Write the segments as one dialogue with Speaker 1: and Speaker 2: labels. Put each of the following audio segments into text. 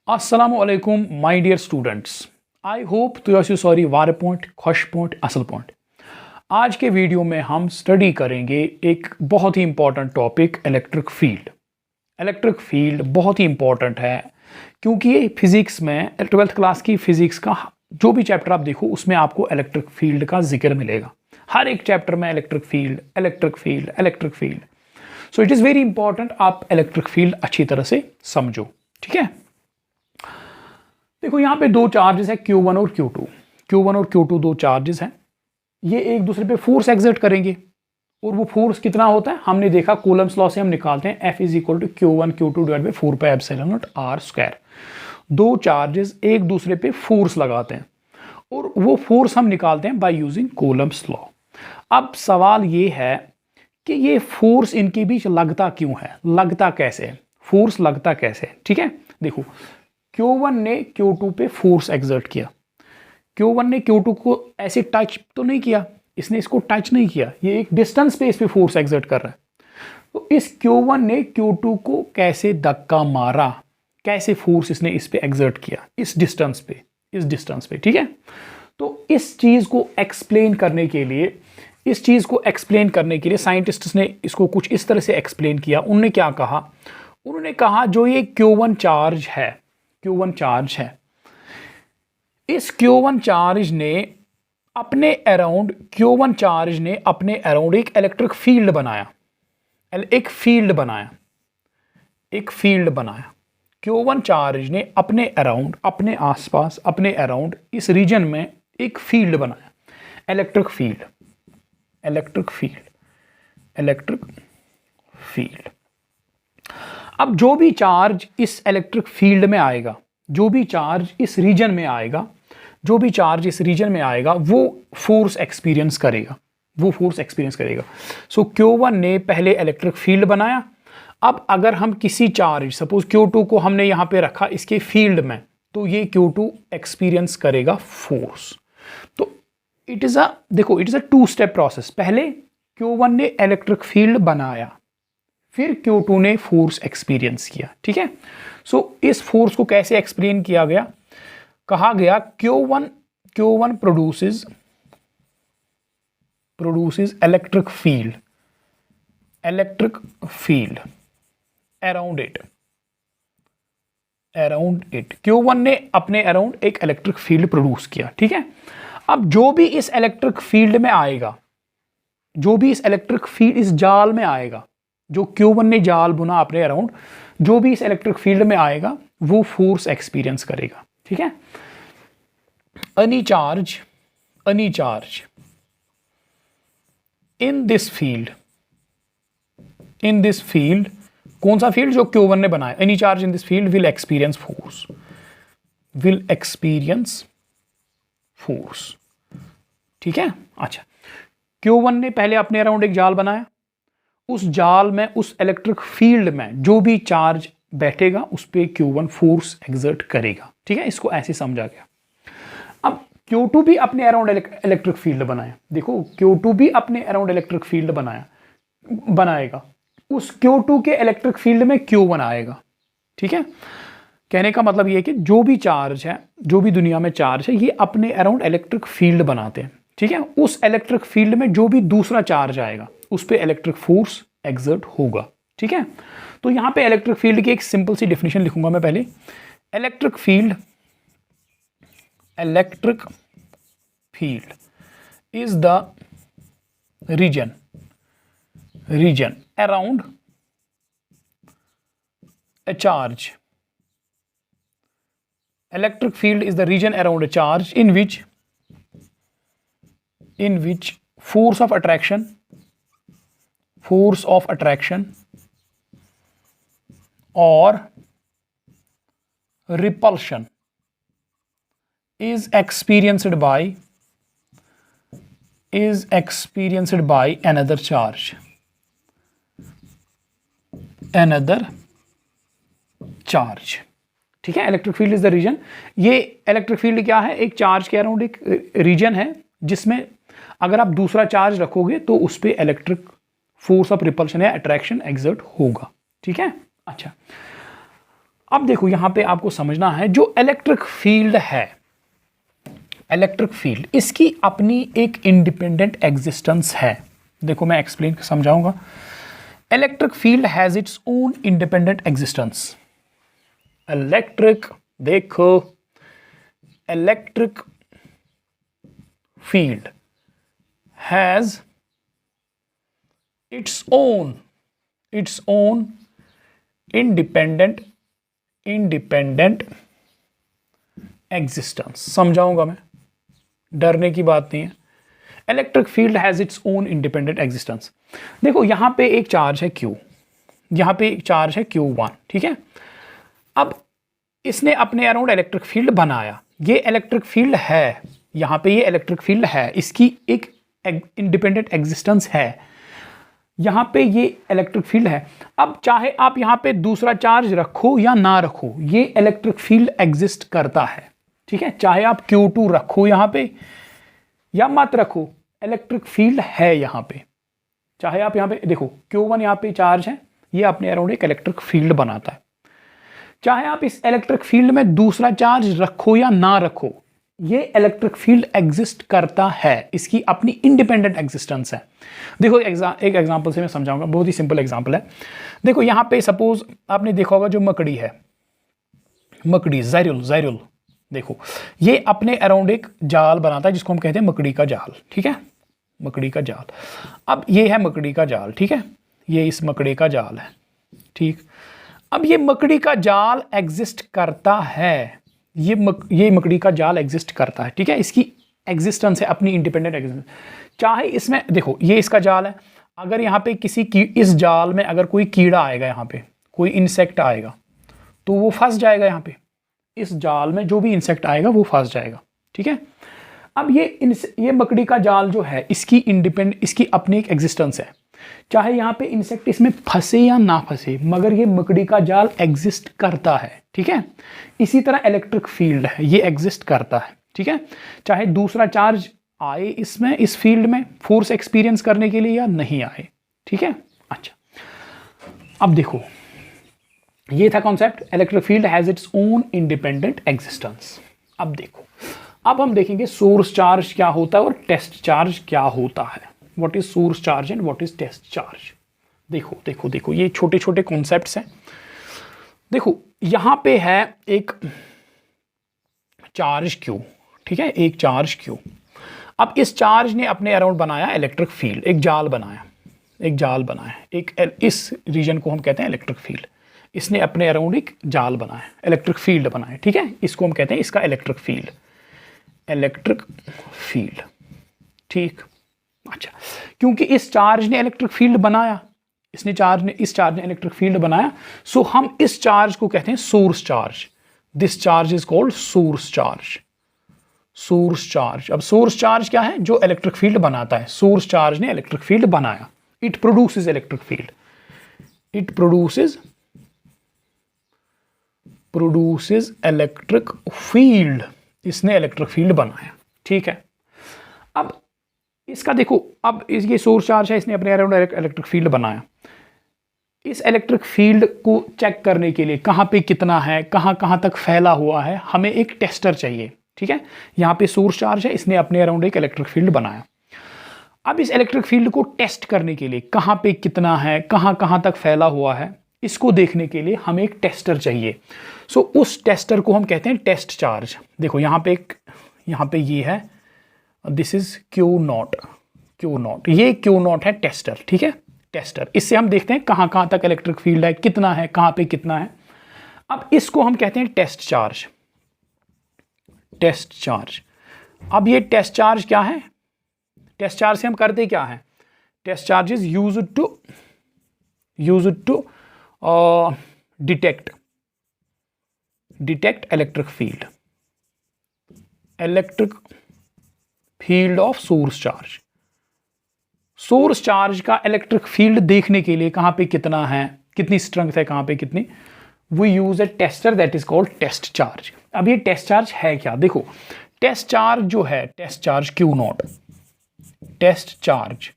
Speaker 1: Assalamualaikum my dear students. I hope तो yes sorry वार point खुश पॉइंट असल पॉइंट। आज के वीडियो में हम स्टडी करेंगे एक बहुत ही important topic electric field. Electric field बहुत ही इंपॉर्टेंट है क्योंकि ये फिजिक्स में 12th क्लास की फिजिक्स का जो भी चैप्टर आप देखो उसमें आपको इलेक्ट्रिक फील्ड का जिक्र मिलेगा। हर एक चैप्टर में electric field electric field electric field. So it is very important आप इलेक्ट्रिक फील्ड अच्छी तरह से समझो। ठीक है, देखो यहाँ पे दो चार्जेस है Q1 और Q2। Q1 और Q2 दो चार्जेस हैं, ये एक दूसरे पे फोर्स एक्सर्ट करेंगे और वो फोर्स कितना होता है हमने देखा कूलम्स लॉ से हम निकालते हैं F is equal to Q1 Q2 divide by 4 pi epsilon not R square. दो चार्जेस एक दूसरे पे फोर्स लगाते हैं और वो फोर्स हम निकालते हैं बाय यूजिंग कूलम्स लॉ। अब सवाल ये है कि ये फोर्स इनके बीच लगता क्यों है, लगता कैसे है, फोर्स लगता कैसे है। ठीक है, देखो Q1 ने Q2 पे फोर्स एक्सर्ट किया, Q1 ने Q2 को ऐसे टच तो नहीं किया, इसने इसको टच नहीं किया, ये एक डिस्टेंस पे इस पे फोर्स एक्सर्ट कर रहा है। तो इस Q1 ने Q2 को कैसे धक्का मारा, कैसे फोर्स इसने इस पे एक्सर्ट किया इस डिस्टेंस पे। ठीक है, तो इस चीज को एक्सप्लेन करने के लिए साइंटिस्ट ने इसको कुछ इस तरह से एक्सप्लेन किया। उन्होंने क्या कहा, उन्होंने कहा जो ये Q1 चार्ज है, इस Q1 चार्ज ने अपने अराउंड एक इलेक्ट्रिक फील्ड बनाया, Q1 चार्ज ने अपने अराउंड, अपने आसपास, अपने अराउंड इस रीजन में एक फील्ड बनाया, इलेक्ट्रिक फील्ड। अब जो भी चार्ज इस इलेक्ट्रिक फील्ड में आएगा, जो भी चार्ज इस रीजन में आएगा, वो फोर्स एक्सपीरियंस करेगा। सो Q1 ने पहले इलेक्ट्रिक फील्ड बनाया। अब अगर हम किसी चार्ज, सपोज Q2 को हमने यहां पे रखा इसके फील्ड में, तो ये Q2 एक्सपीरियंस करेगा फोर्स। तो it is a two step process. पहले Q1 ने इलेक्ट्रिक फील्ड बनाया, फिर Q2 ने फोर्स एक्सपीरियंस किया। ठीक है, सो इस फोर्स को कैसे एक्सप्लेन किया गया, कहा गया Q1 produces electric field around it. Q1 ने अपने अराउंड एक इलेक्ट्रिक फील्ड प्रोड्यूस किया। ठीक है, अब जो भी इस इलेक्ट्रिक फील्ड में आएगा, इस जाल में आएगा, जो Q1 ने जाल बुना अपने अराउंड, जो भी इस इलेक्ट्रिक फील्ड में आएगा वो फोर्स एक्सपीरियंस करेगा। ठीक है, any charge in this field, कौन सा फील्ड, जो Q1 ने बनाया, any charge in this field will experience force. ठीक है, अच्छा, Q1 ने पहले अपने अराउंड एक जाल बनाया, उस जाल में, उस इलेक्ट्रिक फील्ड में जो भी चार्ज बैठेगा उस पे Q1 फोर्स एक्सर्ट करेगा। ठीक है, इसको ऐसे समझा गया। अब Q2 भी अपने अराउंड इलेक्ट्रिक फील्ड बनाया, देखो Q2 भी अपने अराउंड इलेक्ट्रिक फील्ड बनाएगा, उस Q2 के इलेक्ट्रिक फील्ड में Q1 आएगा। ठीक है, कहने का मतलब ये है कि जो भी चार्ज है, जो भी दुनिया में चार्ज है, ये अपने अराउंड इलेक्ट्रिक फील्ड बनाते हैं। ठीक है, उस इलेक्ट्रिक फील्ड में जो भी दूसरा चार्ज आएगा उस पे इलेक्ट्रिक फोर्स एक्सर्ट होगा। ठीक है, तो यहां पे इलेक्ट्रिक फील्ड की एक सिंपल सी डेफिनेशन लिखूंगा मैं पहले। Electric field is the region around a charge. Electric field is the region around a charge in which force of attraction or repulsion is experienced by another charge. ठीक है, electric field is the region. ये electric field क्या है, एक charge के around एक reason है जिसमें अगर आप दूसरा चार्ज रखोगे तो उस पर इलेक्ट्रिक फोर्स ऑफ रिपल्शन या अट्रैक्शन एक्सर्ट होगा। ठीक है, अच्छा अब देखो यहां पे आपको समझना है, जो इलेक्ट्रिक फील्ड है, इलेक्ट्रिक फील्ड, इसकी अपनी एक इंडिपेंडेंट एग्जिस्टेंस है। देखो मैं एक्सप्लेन समझाऊंगा। Electric field has its own independent existence. Electric, देखो electric field has its own independent existence. समझाऊंगा मैं, डरने की बात नहीं है। Electric field has its own independent existence. देखो यहां पे एक चार्ज है Q, यहां पे एक चार्ज है Q1, ठीक है। अब इसने अपने अराउंड इलेक्ट्रिक फील्ड बनाया, ये इलेक्ट्रिक फील्ड है, यहां पे ये इलेक्ट्रिक फील्ड है, इसकी एक इंडिपेंडेंट एग्जिस्टेंस है, यहां पे ये इलेक्ट्रिक फील्ड है। अब चाहे आप यहां पे दूसरा चार्ज रखो या ना रखो, ये इलेक्ट्रिक फील्ड एग्जिस्ट करता है, ठीक है। चाहे आप Q2 रखो यहां पे या मत रखो, इलेक्ट्रिक फील्ड है यहां पे। चाहे आप यहां पे देखो Q1 यहां पे चार्ज है, ये अपने अराउंड एक इलेक्ट्रिक फील्ड बनाता है। चाहे आप इस इलेक्ट्रिक फील्ड में दूसरा चार्ज रखो या ना रखो, ये इलेक्ट्रिक फील्ड एग्जिस्ट करता है, इसकी अपनी इंडिपेंडेंट एग्जिस्टेंस है। देखो एक एग्जांपल से मैं समझाऊंगा, बहुत ही सिंपल एग्जांपल है। देखो यहां पे सपोज आपने देखा होगा जो मकड़ी है, मकड़ी ज़ायरुल, देखो ये अपने अराउंड एक जाल बनाता है जिसको हम कहते हैं मकड़ी का जाल, ठीक है, मकड़ी का जाल। अब ये है मकड़ी का जाल, ठीक है, ये इस मकड़ी का जाल है, ठीक। अब ये मकड़ी का जाल एग्जिस्ट करता है, ये मकड़ी का जाल एग्जिस्ट करता है, ठीक है, इसकी एग्जिस्टेंस है अपनी इंडिपेंडेंट एग्जिस्टेंस। चाहे इसमें देखो ये इसका जाल है, अगर यहाँ पे इस जाल में अगर कोई कीड़ा आएगा, यहाँ पे कोई इंसेक्ट आएगा तो वो फंस जाएगा, यहाँ पे इस जाल में जो भी इंसेक्ट आएगा वो फंस जाएगा, ठीक है। अब ये मकड़ी का जाल जो है, इसकी अपनी एक एग्जिस्टेंस है, चाहे यहाँ पे इंसेक्ट इसमें फंसे या ना फंसे, मगर ये मकड़ी का जाल एग्जिस्ट करता है, ठीक है। इसी तरह इलेक्ट्रिक फील्ड है, ये एग्जिस्ट करता है, ठीक है। चाहे दूसरा चार्ज आए इसमें, इस फील्ड में फोर्स एक्सपीरियंस करने के लिए या नहीं आए, ठीक है। अच्छा, अब देखो ये था concept, electric field has its own independent existence. अब देखो, अब हम देखेंगे सोर्स चार्ज क्या होता है और टेस्ट चार्ज क्या होता है। What is source charge and what is test charge. देखो देखो देखो, ये छोटे छोटे कॉन्सेप्ट्स हैं। देखो यहां पे है एक चार्ज Q, ठीक है, एक चार्ज Q। अब इस चार्ज ने अपने अराउंड बनाया इलेक्ट्रिक फील्ड, एक जाल बनाया, इस रीजन को हम कहते हैं इलेक्ट्रिक फील्ड। इसने अपने अराउंड एक जाल बनाया, इलेक्ट्रिक फील्ड बनाया, ठीक है, इसको हम कहते हैं इसका इलेक्ट्रिक फील्ड, ठीक। अच्छा, क्योंकि इस चार्ज ने इलेक्ट्रिक फील्ड बनाया, इस चार्ज ने इलेक्ट्रिक फील्ड बनाया, सो हम इस चार्ज को कहते हैं source charge. This charge is called source charge. अब सोर्स चार्ज क्या है? जो इलेक्ट्रिक फील्ड बनाता है। सोर्स चार्ज ने इलेक्ट्रिक फील्ड बनाया, it produces electric field, it produces electric field, इसने इलेक्ट्रिक फील्ड बनाया, ठीक है। अब इसका देखो, अब ये सोर्स चार्ज है, इसने अपने अराउंड इलेक्ट्रिक फील्ड बनाया। इस इलेक्ट्रिक फील्ड को चेक करने के लिए कहाँ पे कितना है, कहाँ तक फैला हुआ है, हमें एक टेस्टर चाहिए, ठीक है। यहाँ पे सोर्स चार्ज है, इसने अपने अराउंड एक इलेक्ट्रिक फील्ड बनाया। अब इस इलेक्ट्रिक फील्ड को टेस्ट करने के लिए कहाँ पे कितना है, कहाँ तक फैला हुआ है, इसको देखने के लिए हमें एक टेस्टर चाहिए। सो उस टेस्टर को हम कहते हैं टेस्ट चार्ज। देखो यहाँ पे ये है, दिस इज Q0, ये Q0 है टेस्टर, ठीक है, टेस्टर। इससे हम देखते हैं कहाँ तक इलेक्ट्रिक फील्ड है, कितना है, कहाँ पे कितना है। अब इसको हम कहते हैं टेस्ट चार्ज। अब ये टेस्ट चार्ज क्या है? टेस्ट चार्ज से हम करते क्या है? Test charge is used to detect electric field of source charge. Source charge का इलेक्ट्रिक फील्ड देखने के लिए कहां पे कितना है, कितनी स्ट्रेंथ है, कहां पे कितनी, we use a tester that is called test charge. अब ये टेस्ट चार्ज है क्या? देखो टेस्ट चार्ज जो है, test charge Q0, test charge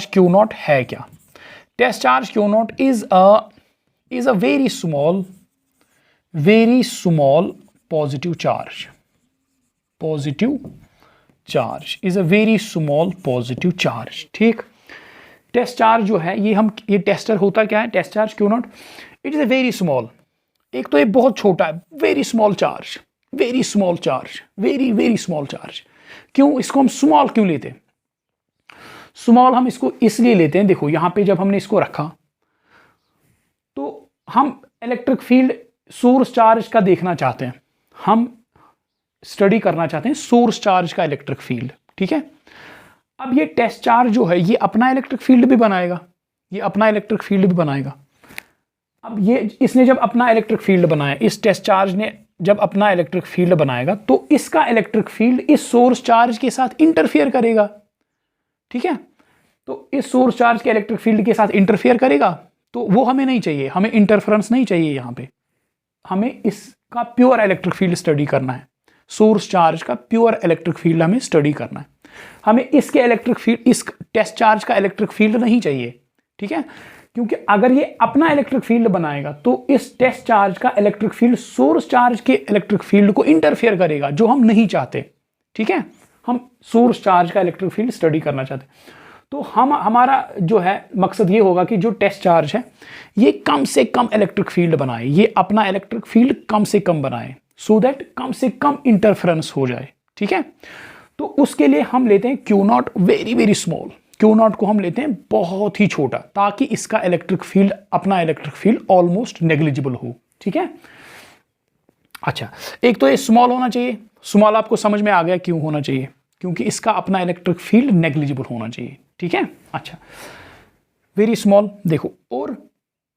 Speaker 1: Q0 है क्या? Test charge Q0 is a is a very small positive charge. Positive charge is a very small positive charge. ठीक, टेस्ट चार्ज जो है ये टेस्टर होता क्या है, test charge Q nought, it is a very small, एक तो ये बहुत छोटा है, very small charge, very small charge, very very small charge. क्यों इसको हम स्मॉल क्यों लेते हैं? स्मॉल हम इसको इसलिए लेते हैं, देखो यहां पे जब हमने इसको रखा तो हम इलेक्ट्रिक फील्ड सोर्स चार्ज का देखना चाहते हैं, हम स्टडी करना चाहते हैं सोर्स चार्ज का इलेक्ट्रिक फील्ड। ठीक है, अब ये टेस्ट चार्ज जो है ये अपना इलेक्ट्रिक फील्ड भी बनाएगा, ये अपना इलेक्ट्रिक फील्ड भी बनाएगा। अब ये इसने जब अपना इलेक्ट्रिक फील्ड बनाया, इस टेस्ट चार्ज ने जब अपना इलेक्ट्रिक फील्ड बनाएगा तो इसका इलेक्ट्रिक फील्ड इस सोर्स चार्ज के साथ इंटरफेयर करेगा। ठीक है, तो इस सोर्स चार्ज के इलेक्ट्रिक फील्ड के साथ इंटरफेयर करेगा, तो वो हमें नहीं चाहिए, हमें इंटरफेरेंस नहीं चाहिए। यहां पे हमें इसका प्योर इलेक्ट्रिक फील्ड स्टडी करना है, सोर्स चार्ज का प्योर इलेक्ट्रिक फील्ड हमें स्टडी करना है। हमें इसके इलेक्ट्रिक फील्ड, इस टेस्ट चार्ज का इलेक्ट्रिक फील्ड नहीं चाहिए। ठीक है, क्योंकि अगर ये अपना इलेक्ट्रिक फील्ड बनाएगा तो इस टेस्ट चार्ज का इलेक्ट्रिक फील्ड सोर्स चार्ज के इलेक्ट्रिक फील्ड को इंटरफेयर करेगा, जो हम नहीं चाहते। ठीक है, हम सोर्स चार्ज का इलेक्ट्रिक फील्ड स्टडी करना चाहते हैं, तो हमारा जो है मकसद ये होगा कि जो टेस्ट चार्ज है ये कम से कम इलेक्ट्रिक फील्ड बनाए, ये अपना इलेक्ट्रिक फील्ड कम से कम बनाए, सो दैट कम से कम इंटरफेरेंस हो जाए। ठीक है, तो उसके लिए हम लेते हैं Q not very very small, Q nought को हम लेते हैं बहुत ही छोटा, ताकि इसका इलेक्ट्रिक फील्ड, अपना इलेक्ट्रिक फील्ड ऑलमोस्ट नेग्लिजिबल हो। ठीक है, अच्छा, एक तो ये स्मॉल होना चाहिए, स्मॉल आपको समझ में आ गया क्यों होना चाहिए, क्योंकि इसका अपना इलेक्ट्रिक फील्ड नेग्लिजिबल होना चाहिए। ठीक है, अच्छा, वेरी स्मॉल। देखो, और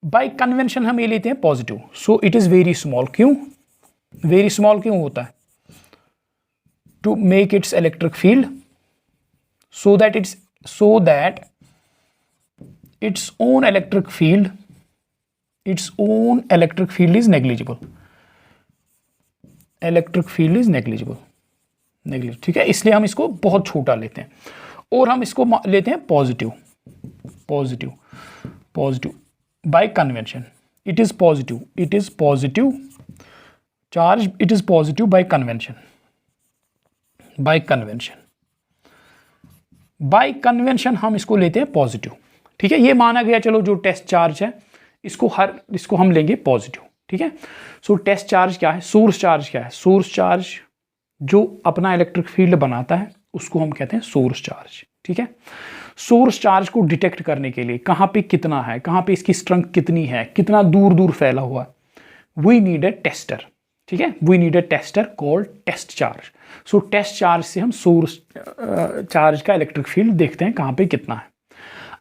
Speaker 1: बाय कन्वेंशन हम ये लेते हैं positive, so it is very small. क्यों वेरी स्मॉल क्यों होता है? To make its electric field so that its own electric field is negligible. Electric field is negligible. ठीक है, इसलिए हम इसको बहुत छोटा लेते हैं, और हम इसको लेते हैं positive bye convention. It is positive charge, it is positive bye convention. Bye convention हम इसको लेते हैं पॉजिटिव। ठीक है, ये माना गया, चलो जो टेस्ट चार्ज है इसको हम लेंगे पॉजिटिव। ठीक है, सो टेस्ट चार्ज क्या है, सोर्स चार्ज क्या है? सोर्स चार्ज जो अपना इलेक्ट्रिक फील्ड बनाता है उसको हम कहते हैं सोर्स चार्ज। ठीक है, सोर्स चार्ज को डिटेक्ट करने के लिए कहाँ पे कितना है, कहाँ पे इसकी स्ट्रेंथ कितनी है, कितना दूर दूर फैला हुआ है, वी नीड ए टेस्टर। ठीक है, we need a tester called test charge. So test charge से हम सोर्स चार्ज का इलेक्ट्रिक फील्ड देखते हैं कहाँ पे कितना है।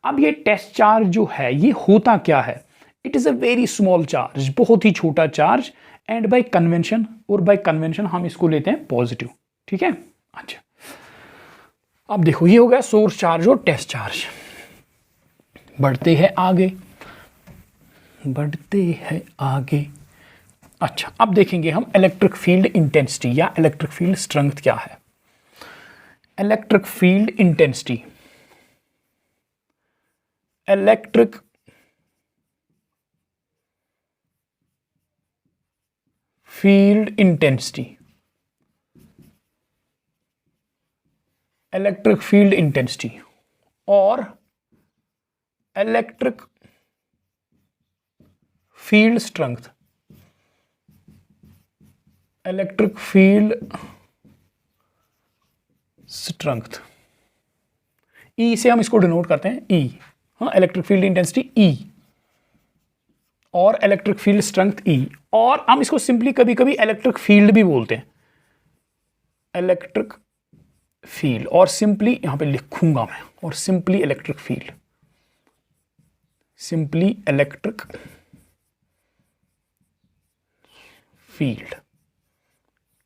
Speaker 1: अब ये टेस्ट चार्ज जो है ये होता क्या है? It is a very small charge, बहुत ही छोटा चार्ज, एंड बाय कन्वेंशन, और बाय कन्वेंशन हम इसको लेते हैं पॉजिटिव। ठीक है, अच्छा, अब देखो ये हो गया सोर्स चार्ज और टेस्ट चार्ज। बढ़ते हैं आगे। अच्छा, अब देखेंगे हम इलेक्ट्रिक फील्ड इंटेंसिटी या इलेक्ट्रिक फील्ड स्ट्रेंथ क्या है। Electric field intensity, electric field intensity, electric field intensity और electric field strength, electric field strength, E से हम इसको डिनोट करते हैं, ई। हाँ, इलेक्ट्रिक फील्ड इंटेंसिटी ई और इलेक्ट्रिक फील्ड स्ट्रेंथ ई, और हम इसको सिंपली कभी कभी इलेक्ट्रिक फील्ड भी बोलते हैं, इलेक्ट्रिक फील्ड, और सिंपली यहां पे लिखूंगा मैं, और simply electric field, simply electric field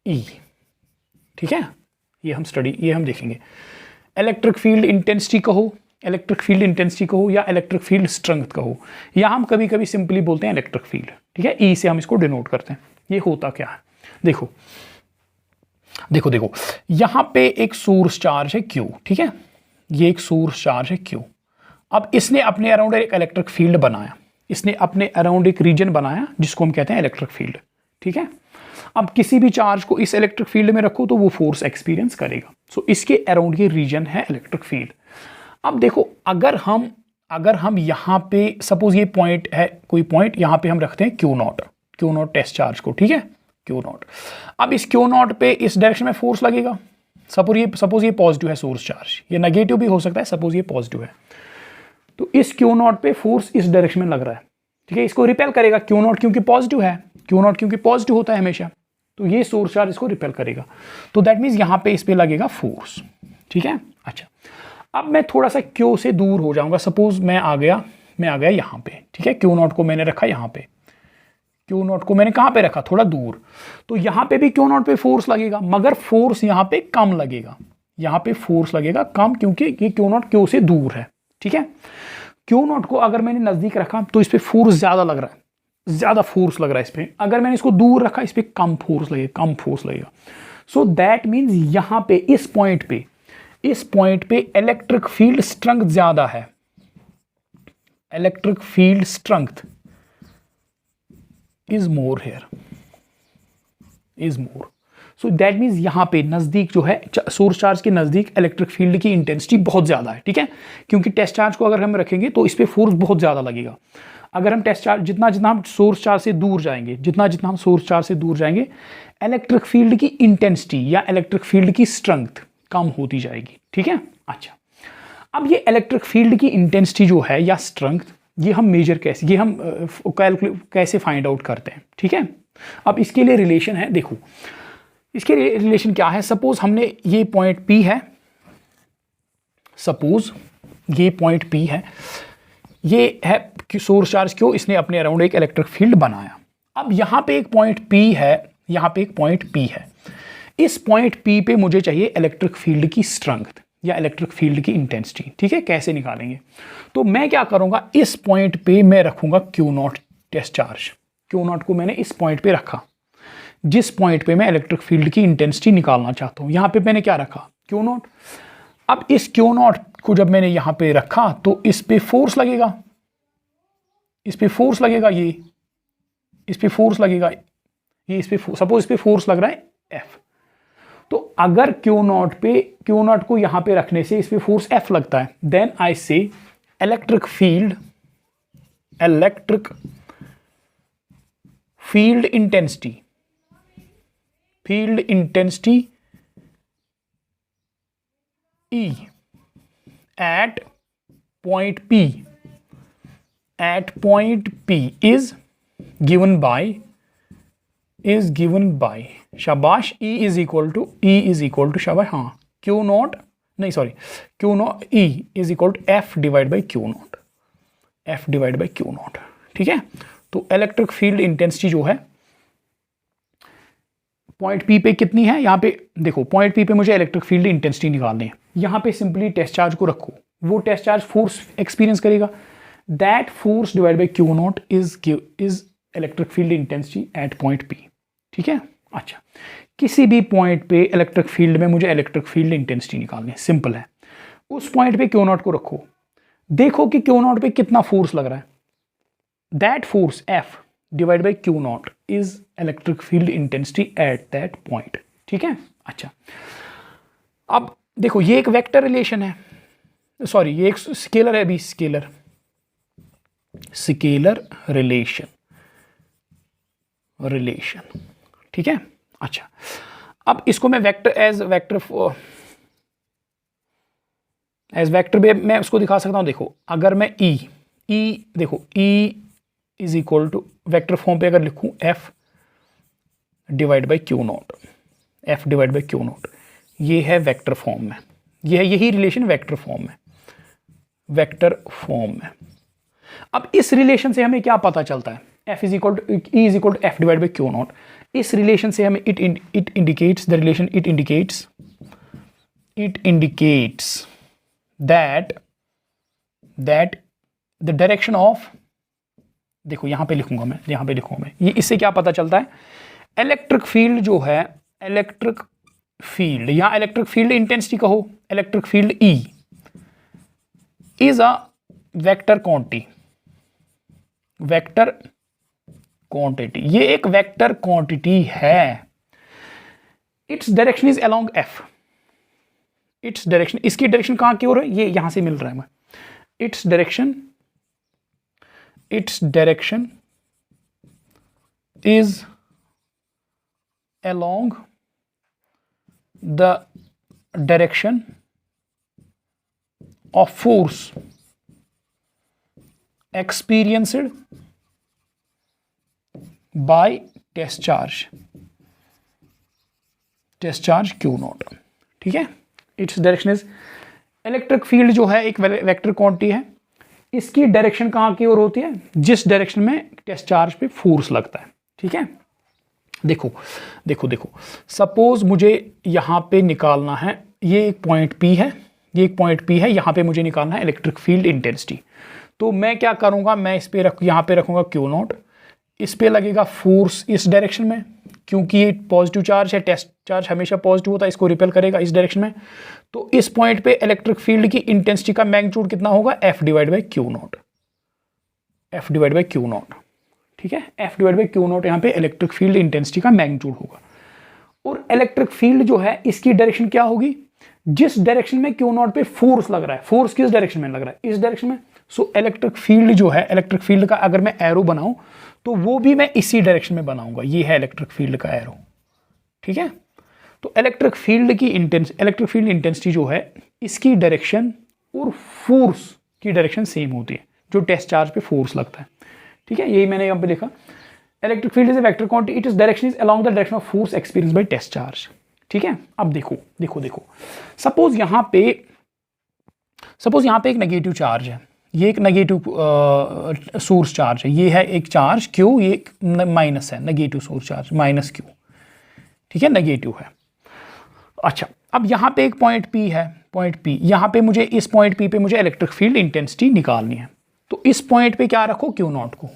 Speaker 1: E. ठीक है, ये हम देखेंगे। इलेक्ट्रिक फील्ड इंटेंसिटी कहो, इलेक्ट्रिक फील्ड इंटेंसिटी कहो, या इलेक्ट्रिक फील्ड स्ट्रेंथ कहो, या हम कभी कभी सिंपली बोलते हैं इलेक्ट्रिक फील्ड। ठीक है, ई से हम इसको डिनोट करते हैं। ये होता क्या है, देखो यहां पे एक सोर्स चार्ज है Q। ठीक है, ये एक सोर्स चार्ज है Q। अब इसने अपने अराउंड एक इलेक्ट्रिक फील्ड बनाया, इसने अपने अराउंड एक रीजन बनाया जिसको हम कहते हैं इलेक्ट्रिक फील्ड। ठीक है, अब किसी भी चार्ज को इस इलेक्ट्रिक फील्ड में रखो तो वो फोर्स एक्सपीरियंस करेगा। सो इसके अराउंड ये रीजन है इलेक्ट्रिक फील्ड। अब देखो, अगर हम यहाँ पे सपोज ये पॉइंट है, कोई पॉइंट यहाँ पे हम रखते हैं क्यू नॉट टेस्ट चार्ज को। ठीक है, क्यू नॉट। अब इस क्यू नॉट पे इस डायरेक्शन में फोर्स लगेगा। सपोज ये पॉजिटिव है सोर्स चार्ज, ये नेगेटिव भी हो सकता है। सपोज ये पॉजिटिव है तो इस क्यू नॉट पे फोर्स इस डायरेक्शन में लग रहा है। ठीक है, इसको रिपेल करेगा क्यू नॉट, क्योंकि पॉजिटिव है। क्यू नॉट क्योंकि पॉजिटिव होता है हमेशा, तो ये सोर्स चार्ज इसको रिपेल करेगा। तो दैट मीन्स यहाँ पे इस पे लगेगा फोर्स। ठीक है, अच्छा, अब मैं थोड़ा सा क्यू से दूर हो जाऊंगा। सपोज मैं आ गया यहाँ पे। ठीक है, क्यू नॉट को मैंने रखा यहाँ पे, क्यू नॉट को मैंने कहाँ पे रखा, थोड़ा दूर। तो यहाँ पे भी क्यू नॉट पे फोर्स लगेगा, मगर फोर्स यहाँ पे कम लगेगा। यहाँ पे फोर्स लगेगा कम, क्योंकि ये क्यू नॉट क्यू से दूर है। ठीक है, क्यू नॉट को अगर मैंने नजदीक रखा तो इस पे फोर्स ज्यादा लग रहा है, ज्यादा फोर्स लग रहा है इस पे। अगर मैंने इसको दूर रखा इस पे कम फोर्स लगेगा। सो दैट मीन्स यहाँ पे इस पॉइंट पे इलेक्ट्रिक फील्ड स्ट्रेंथ ज्यादा है। Electric field strength is more here, is more. So that means यहाँ पे नजदीक जो है सोर्स चार्ज के नजदीक इलेक्ट्रिक फील्ड की इंटेंसिटी बहुत ज्यादा है। ठीक है, क्योंकि टेस्ट चार्ज को अगर हम रखेंगे तो इस पे फोर्स बहुत ज्यादा लगेगा। अगर हम टेस्ट चार्ज जितना हम सोर्स चार्ज से दूर जाएंगे, जितना हम सोर्स चार्ज से दूर जाएंगे, इलेक्ट्रिक फील्ड की इंटेंसिटी या इलेक्ट्रिक फील्ड की स्ट्रेंथ कम होती जाएगी। ठीक है, अच्छा, अब ये इलेक्ट्रिक फील्ड की इंटेंसिटी जो है या स्ट्रेंथ, ये हम मेजर कैसे, ये हम कैसे फाइंड आउट करते हैं। ठीक है, अब इसके लिए रिलेशन है। देखो इसके रिलेशन क्या है। सपोज हमने ये पॉइंट P है, सपोज ये पॉइंट P है, ये है सोर्स चार्ज क्यों, इसने अपने अराउंड एक इलेक्ट्रिक फील्ड बनाया। अब यहाँ पे एक पॉइंट P है, यहाँ पे एक पॉइंट P है। इस पॉइंट P पे मुझे चाहिए इलेक्ट्रिक फील्ड की स्ट्रेंथ या इलेक्ट्रिक फील्ड की इंटेंसिटी। ठीक है, कैसे निकालेंगे, तो मैं क्या करूंगा, इस पॉइंट पे मैं रखूंगा Q nought test charge. Q nought को मैंने इस पॉइंट पे रखा, जिस पॉइंट पे मैं इलेक्ट्रिक फील्ड की इंटेंसिटी निकालना चाहता हूं। यहां पे मैंने क्या रखा, क्यू नॉट। अब इस क्यू नॉट को जब मैंने यहां पे रखा तो इस पे फोर्स लगेगा, इस पे फोर्स लगेगा, ये इस पे फोर्स लगेगा, ये इस पे सपोज इस पे फोर्स लग रहा है F। तो अगर क्यू नॉट को यहां पे रखने से इस पे फोर्स F लगता है, देन आई से electric field intensity E at point P is given by शाबाश E is equal to शाबाश, हाँ, Q nought E is equal to F divide by Q nought. ठीक है, तो इलेक्ट्रिक फील्ड इंटेंसिटी जो है पॉइंट P पे कितनी है, यहाँ पे देखो पॉइंट P पे मुझे इलेक्ट्रिक फील्ड इंटेंसिटी निकालनी है। यहाँ पे सिंपली टेस्ट चार्ज को रखो, वो टेस्ट चार्ज फोर्स एक्सपीरियंस करेगा, that force divide by Q not is electric field intensity at point P। ठीक है, अच्छा, किसी भी पॉइंट पे इलेक्ट्रिक फील्ड में मुझे इलेक्ट्रिक फील्ड इंटेंसिटी निकालनी है, सिंपल है। उस पॉइंट पे Q नॉट को रखो, देखो कि Q नॉट पे कितना फोर्स लग रहा है, that force F divide by Q not is electric field intensity eight that point. ठीक है, अच्छा, अब देखो ये एक वेक्टर रिलेशन है, सॉरी ये एक स्केलर है, अभी स्केलर रिलेशन। ठीक है, अच्छा, अब इसको मैं वेक्टर एज वेक्टर में मैं उसको दिखा सकता हूं। देखो अगर मैं देखो E is equal to vector form पे अगर लिखूं F divide by Q nought, ये है वेक्टर फॉर्म में, ये है यही रिलेशन वेक्टर फॉर्म में। अब इस रिलेशन से हमें क्या पता चलता है, F is equal to E is equal to F divide by Q nought. इस रिलेशन से हमें it indicates that the direction of, देखो यहां पे लिखूंगा मैं, ये इससे क्या पता चलता है, इलेक्ट्रिक फील्ड जो है, इलेक्ट्रिक फील्ड या इलेक्ट्रिक फील्ड इंटेंसिटी कहो, electric field E is a vector quantity, vector quantity, ये एक वेक्टर क्वांटिटी है। Its direction is along F, its direction, इसकी डायरेक्शन कहां की ओर है, ये यहां से मिल रहा है। Its direction is along the direction of force experienced by test charge Q nought. ठीक है, its direction is, electric field जो है एक वेक्टर क्वांटिटी है, इसकी डायरेक्शन कहां की ओर होती है, जिस डायरेक्शन में टेस्ट चार्ज पे फोर्स लगता है। ठीक है, देखो देखो देखो, सपोज मुझे यहां पे निकालना है, ये एक पॉइंट P है, ये एक पॉइंट P है, यहां पे मुझे निकालना है इलेक्ट्रिक फील्ड इंटेंसिटी। तो मैं क्या करूंगा, मैं इस पे यहां पे रखूंगा Q नॉट, इस पे लगेगा फोर्स इस डायरेक्शन में, क्योंकि ये पॉजिटिव चार्ज है, टेस्ट चार्ज हमेशा पॉजिटिव होता है, इसको रिपेल करेगा इस डायरेक्शन में। तो इस पॉइंट पे इलेक्ट्रिक फील्ड की इंटेंसिटी का मैग्नीट्यूड कितना होगा, F divide by Q not, F divide by Q not. ठीक है, F divide by Q not यहाँ पे इलेक्ट्रिक फील्ड इंटेंसिटी का मैग्नीट्यूड होगा। और इलेक्ट्रिक फील्ड जो है इसकी डायरेक्शन क्या होगी, जिस डायरेक्शन में क्यू नॉट पे फोर्स लग रहा है, फोर्स किस डायरेक्शन में लग रहा है, इस डायरेक्शन में। सो इलेक्ट्रिक फील्ड जो है, इलेक्ट्रिक फील्ड का अगर मैं एरो बनाऊं तो वो भी मैं इसी डायरेक्शन में बनाऊंगा, ये है इलेक्ट्रिक फील्ड का एरो। ठीक है, तो इलेक्ट्रिक फील्ड इंटेंसिटी जो है इसकी डायरेक्शन और फोर्स की डायरेक्शन सेम होती है, जो टेस्ट चार्ज पे फोर्स लगता है। ठीक है, यही मैंने यहाँ पे लिखा, electric field is a vector quantity, it is direction is along the direction of force experience by test charge. ठीक है, अब देखो देखो देखो, सपोज यहाँ पे एक नेगेटिव चार्ज है, ये एक नेगेटिव सोर्स चार्ज है, ये है एक चार्ज Q, ये एक माइनस है, negative source charge minus Q। ठीक है, नेगेटिव है। अच्छा, अब यहाँ पे एक पॉइंट P है, पॉइंट P, यहाँ पे मुझे इस पॉइंट P पे मुझे इलेक्ट्रिक फील्ड इंटेंसिटी निकालनी है। तो इस पॉइंट पे क्या रखो, Q नॉट को,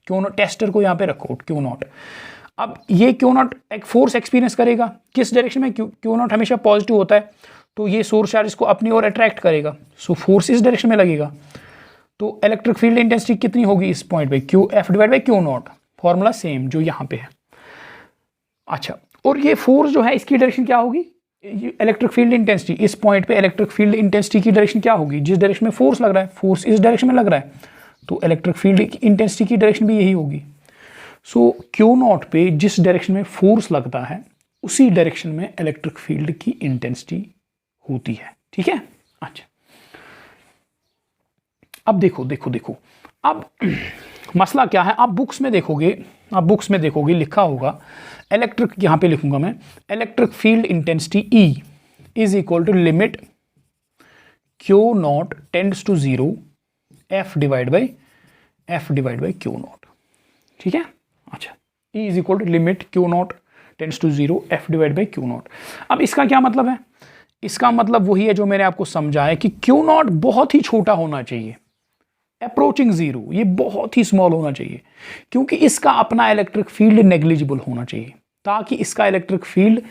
Speaker 1: Q नॉट टेस्टर को यहाँ पे रखो Q नॉट। अब ये Q नॉट एक फोर्स एक्सपीरियंस करेगा किस डायरेक्शन में, Q नॉट हमेशा पॉजिटिव होता है, तो ये सोर्स चार्ज इसको अपनी ओर अट्रैक्ट करेगा, सो फोर्स इस डायरेक्शन में लगेगा। तो इलेक्ट्रिक फील्ड इंटेंसिटी कितनी होगी इस पॉइंट पे, Q F divide by Q not, formula same जो यहाँ पे है। अच्छा, और ये फोर्स जो है इसकी डायरेक्शन क्या होगी, इलेक्ट्रिक फील्ड इंटेंसिटी, इस पॉइंट पे इलेक्ट्रिक फील्ड इंटेंसिटी की डायरेक्शन क्या होगी, जिस डायरेक्शन में फोर्स लग रहा है, फोर्स इस डायरेक्शन में लग रहा है, तो इलेक्ट्रिक फील्ड इंटेंसिटी की डायरेक्शन भी यही होगी। सो Q नॉट पे जिस डायरेक्शन में फोर्स लगता है उसी डायरेक्शन में इलेक्ट्रिक फील्ड की इंटेंसिटी होती है। ठीक है, अच्छा, अब देखो देखो देखो, अब मसला क्या है, आप बुक्स में देखोगे लिखा होगा इलेक्ट्रिक, यहां पे लिखूंगा मैं, electric field intensity E is equal to limit Q nought tends to 0 F divide by Q nought. ठीक है, अच्छा, E is equal to limit Q nought tends to 0 F divide by Q nought. अब इसका क्या मतलब है, इसका मतलब वही है जो मैंने आपको समझाया कि Q नॉट बहुत ही छोटा होना चाहिए, अप्रोचिंग 0, ये बहुत ही स्मॉल होना चाहिए, क्योंकि इसका अपना इलेक्ट्रिक फील्ड नेग्लिजिबल होना चाहिए, ताकि इसका इलेक्ट्रिक फील्ड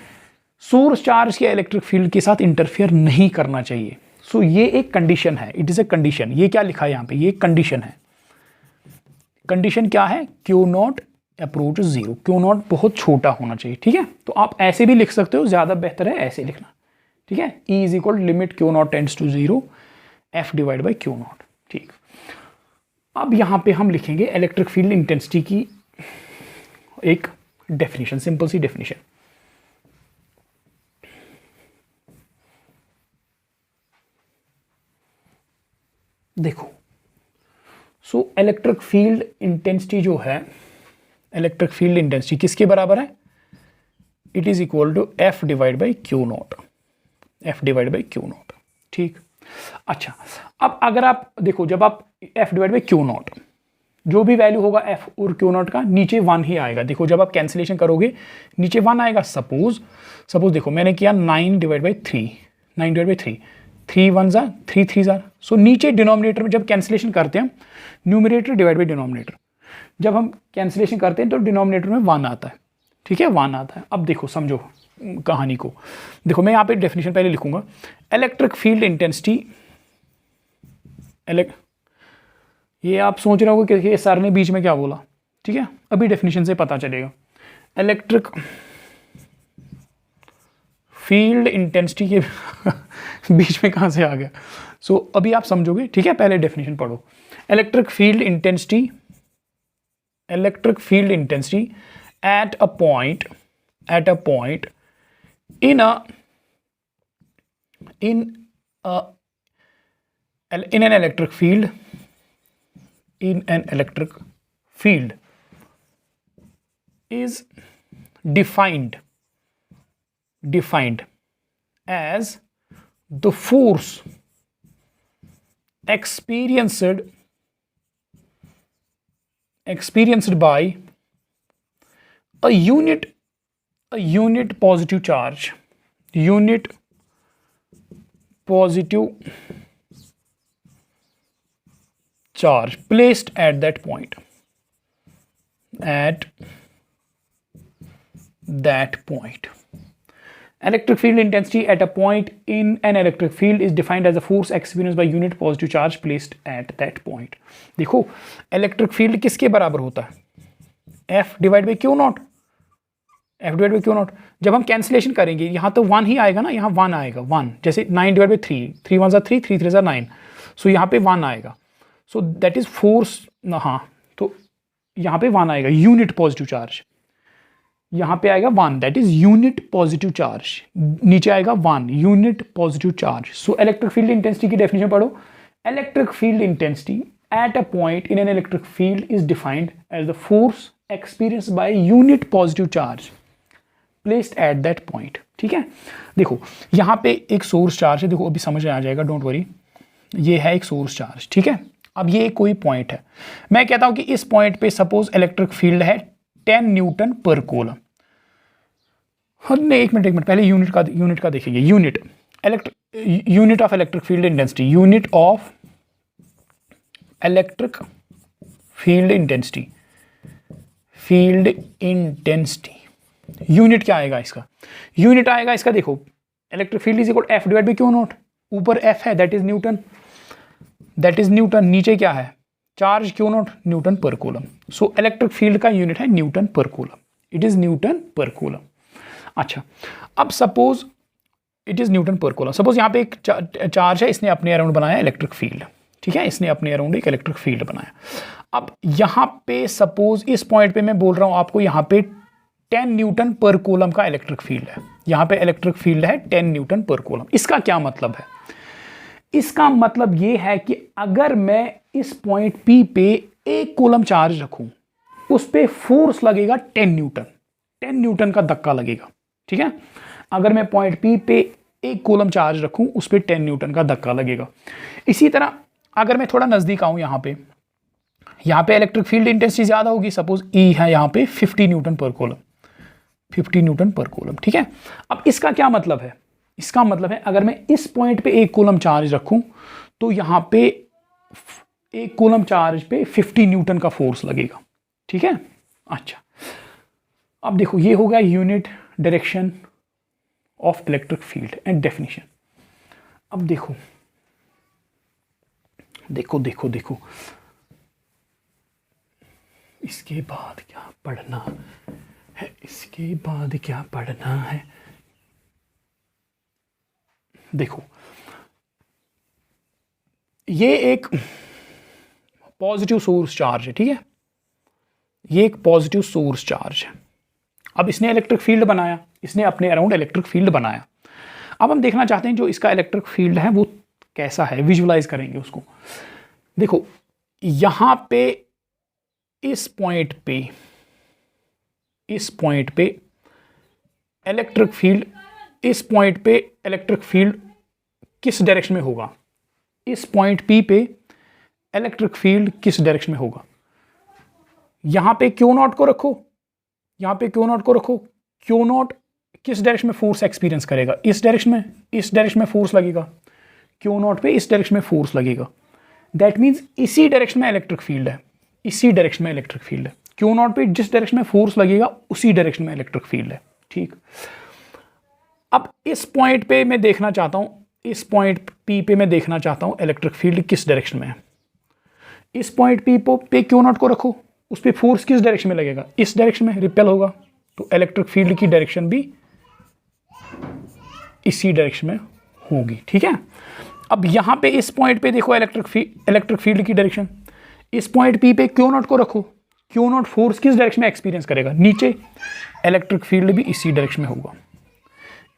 Speaker 1: सोर्स चार्ज के इलेक्ट्रिक फील्ड के साथ इंटरफेयर नहीं करना चाहिए। सो ये एक कंडीशन है, इट इज ए कंडीशन। ये क्या लिखा है यहाँ पे, ये कंडीशन है। कंडीशन क्या है, Q not approach 0, Q not बहुत छोटा होना चाहिए। ठीक है, तो आप ऐसे भी लिख सकते हो, ज्यादा बेहतर है ऐसे लिखना। ठीक है, E is equal limit Q nought tends to 0 F divide by Q nought. ठीक, अब यहां पे हम लिखेंगे इलेक्ट्रिक फील्ड इंटेंसिटी की एक डेफिनेशन, सिंपल सी डेफिनेशन। देखो, सो इलेक्ट्रिक फील्ड इंटेंसिटी जो है, इलेक्ट्रिक फील्ड इंटेंसिटी किसके बराबर है, it is equal to F divide by Q nought, F divide by Q nought. ठीक, अच्छा, अब अगर आप देखो, जब आप F divide by Q nought, जो भी वैल्यू होगा F और Q नॉट का, नीचे 1 ही आएगा। देखो, जब आप कैंसिलेशन करोगे नीचे 1 आएगा। सपोज देखो, मैंने किया 9 डिवाइड बाई 3, 9 डिवाइड बाई 3, 3 1 ज़ा 3 3 ज़ा। सो नीचे डिनोमिनेटर में जब कैंसिलेशन करते हैं, न्यूमरेटर डिवाइड बाई डिनोमिनेटर, जब हम कैंसिलेशन करते हैं तो डिनोमिनेटर में 1 आता है। ठीक है, 1 आता है। अब देखो, समझो कहानी को। देखो, मैं यहाँ पे डेफिनेशन पहले लिखूंगा, इलेक्ट्रिक फील्ड इंटेंसिटी, ये आप सोच रहे हो कि सर ने बीच में क्या बोला, ठीक है, अभी डेफिनेशन से पता चलेगा। इलेक्ट्रिक फील्ड इंटेंसिटी के बीच में कहाँ से आ गया। सो अभी आप समझोगे, ठीक है, पहले डेफिनेशन पढ़ो। Electric field intensity at a point in an electric field is defined as the force experienced by a unit positive charge placed at that point. Electric field intensity at a point in an electric field is defined as the force experienced by unit positive charge placed at that point. देखो electric field किसके बराबर होता है, F divide by Q not. जब हम cancellation करेंगे यहाँ तो 1 ही आएगा ना, यहाँ 1 आएगा, 1 जैसे 9 डिवाइड बाई 3 1 ज़ा 3 3 3 ज़ा 9, सो यहाँ पे 1 आएगा। सो दैट इज फोर्स, हाँ, तो यहाँ पे 1 आएगा यूनिट पॉजिटिव चार्ज, यहाँ पे आएगा 1, that is unit positive charge, नीचे आएगा 1 unit positive charge. So electric field intensity की डेफिनेशन पढ़ो। Electric field intensity at a point in an electric field is defined as the force experience by unit positive charge placed at that point. ठीक है, देखो यहाँ पे एक source charge है, देखो अभी समझ में आ जाएगा, डोंट वरी, ये है एक सोर्स चार्ज। ठीक है, अब ये कोई पॉइंट है, मैं कहता हूं कि इस पॉइंट पे सपोज इलेक्ट्रिक फील्ड है 10 न्यूटन पर कूलम। नहीं, एक मिनट पहले यूनिट का देखेंगे। Unit of electric field intensity, unit of electric field intensity, unit क्या आएगा इसका, यूनिट आएगा इसका, देखो electric field is equal F divide by Q not, ऊपर एफ है दैट इज न्यूटन, नीचे क्या है चार्ज क्यू नॉट, न्यूटन पर कूलम। सो इलेक्ट्रिक फील्ड का यूनिट है न्यूटन पर कूलम, इट इज न्यूटन पर कूलम। अच्छा, अब सपोज इट इज न्यूटन पर कूलम, सपोज यहाँ पे एक चार्ज है, इसने अपने अराउंड बनाया इलेक्ट्रिक फील्ड। ठीक है, इसने अपने अराउंड एक इलेक्ट्रिक फील्ड बनाया। अब यहाँ पे सपोज इस पॉइंट पे मैं बोल रहा हूँ आपको, यहाँ पे 10 न्यूटन पर कूलम का इलेक्ट्रिक फील्ड है, यहाँ पे इलेक्ट्रिक फील्ड है 10 न्यूटन पर कूलम। इसका क्या मतलब है, इसका मतलब ये है कि अगर मैं इस पॉइंट P पे एक कूलम चार्ज रखूं, उस पे फोर्स लगेगा 10 न्यूटन का धक्का लगेगा। ठीक है, अगर मैं पॉइंट P पे एक कूलम चार्ज रखूं, उस पे 10 न्यूटन का धक्का लगेगा। इसी तरह अगर मैं थोड़ा नजदीक आऊं, यहाँ पे इलेक्ट्रिक फील्ड इंटेंसिटी ज्यादा होगी, सपोज E है यहाँ पे 50 न्यूटन पर कूलम, 50 न्यूटन पर कूलम। ठीक है, अब इसका क्या मतलब है, इसका मतलब है अगर मैं इस पॉइंट पे एक कूलम चार्ज रखूं, तो यहाँ पे एक कूलम चार्ज पे 50 न्यूटन का फोर्स लगेगा। ठीक है, अच्छा, अब देखो ये हो गया unit direction of electric field and definition. अब देखो इसके बाद क्या पढ़ना है, देखो ये एक पॉजिटिव सोर्स चार्ज है। ठीक है, ये एक पॉजिटिव सोर्स चार्ज है। अब इसने इलेक्ट्रिक फील्ड बनाया, इसने अपने अराउंड इलेक्ट्रिक फील्ड बनाया। अब हम देखना चाहते हैं जो इसका इलेक्ट्रिक फील्ड है वो कैसा है, विजुलाइज करेंगे उसको। देखो यहां पे इस पॉइंट पे इलेक्ट्रिक फील्ड किस डायरेक्शन में होगा, इस पॉइंट P पे इलेक्ट्रिक फील्ड किस डायरेक्शन में होगा। यहां पे Q नॉट को रखो, Q नॉट किस डायरेक्शन में फोर्स एक्सपीरियंस करेगा, इस डायरेक्शन में फोर्स लगेगा, Q नॉट पे इस डायरेक्शन में फोर्स लगेगा। दैट मीन्स इसी डायरेक्शन में इलेक्ट्रिक फील्ड है, Q नॉट पे जिस डायरेक्शन में फोर्स लगेगा उसी डायरेक्शन में इलेक्ट्रिक फील्ड है। ठीक, अब इस पॉइंट पे मैं देखना चाहता हूं, इस पॉइंट P पे मैं देखना चाहता हूं इलेक्ट्रिक फील्ड किस डायरेक्शन में है। इस पॉइंट पे क्यू नॉट को रखो, उस पर फोर्स किस डायरेक्शन में लगेगा, इस डायरेक्शन में रिपेल होगा, तो इलेक्ट्रिक फील्ड की डायरेक्शन भी इसी डायरेक्शन में होगी। ठीक है, अब यहां पे इस पॉइंट पे देखो इलेक्ट्रिक फील्ड की डायरेक्शन, इस पॉइंट पी पे क्यू नॉट को रखो, क्यू नॉट फोर्स किस डायरेक्शन में एक्सपीरियंस करेगा, नीचे, इलेक्ट्रिक फील्ड भी इसी डायरेक्शन में होगा।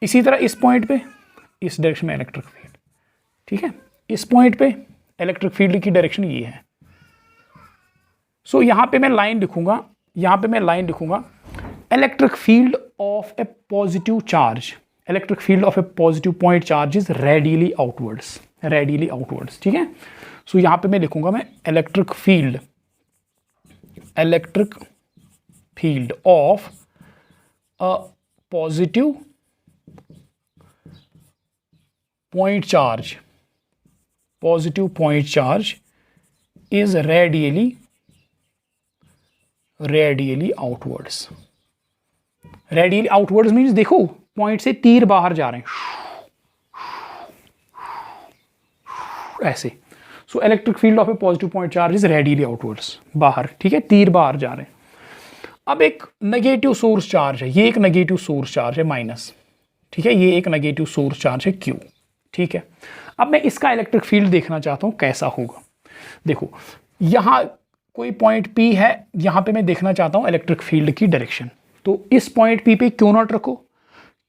Speaker 1: इसी तरह इस पॉइंट पे इस डायरेक्शन में इलेक्ट्रिक फील्ड, ठीक है, इस पॉइंट पे इलेक्ट्रिक फील्ड की डायरेक्शन ये है। सो यहां पे मैं लाइन लिखूंगा, electric field of A positive charge, electric field of A positive point charge is radially outwards, ठीक है। सो यहां पे मैं लिखूंगा मैं electric field of a positive point charge is radially outwards. Radially outwards means देखो पॉइंट से तीर बाहर जा रहे हैं ऐसे। सो electric field of A positive point charge is radially outwards, बाहर, ठीक है, तीर बाहर जा रहे हैं। अब एक नेगेटिव सोर्स चार्ज है, ये एक नेगेटिव सोर्स चार्ज है माइनस, ठीक है, ये एक नेगेटिव सोर्स चार्ज है क्यू, ठीक है। अब मैं इसका इलेक्ट्रिक फील्ड देखना चाहता हूं कैसा होगा। देखो यहां कोई पॉइंट P है, यहां पे मैं देखना चाहता हूं इलेक्ट्रिक फील्ड की डायरेक्शन, तो इस पॉइंट P पे क्यू नॉट रखो,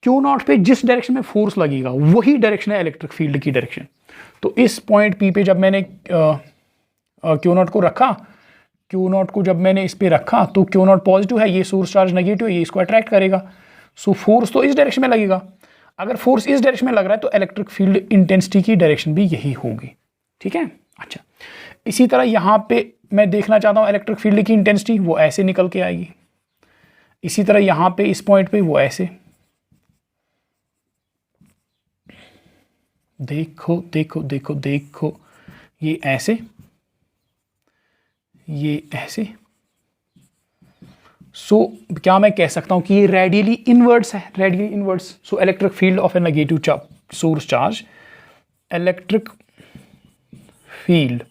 Speaker 1: क्यू नॉट पे जिस डायरेक्शन में फोर्स लगेगा वही डायरेक्शन है इलेक्ट्रिक फील्ड की डायरेक्शन। तो इस पॉइंट P पे जब मैंने क्यू नॉट को रखा, क्यू नॉट को जब मैंने इस पे रखा तो क्यू नॉट पॉजिटिव है, ये सोर्स चार्ज नेगेटिव है, ये इसको अट्रैक्ट करेगा। सो फोर्स तो इस डायरेक्शन में लगेगा, अगर फोर्स इस डायरेक्शन में लग रहा है तो इलेक्ट्रिक फील्ड इंटेंसिटी की डायरेक्शन भी यही होगी, ठीक है। अच्छा, इसी तरह यहां पे मैं देखना चाहता हूं इलेक्ट्रिक फील्ड की इंटेंसिटी, वो ऐसे निकल के आएगी। इसी तरह यहां पे इस पॉइंट पे वो ऐसे, देखो देखो देखो देखो, ये ऐसे, ये ऐसे। सो क्या मैं कह सकता हूं कि ये रेडियली इनवर्ड्स है, radially inwards. So electric field of A negative source charge, electric field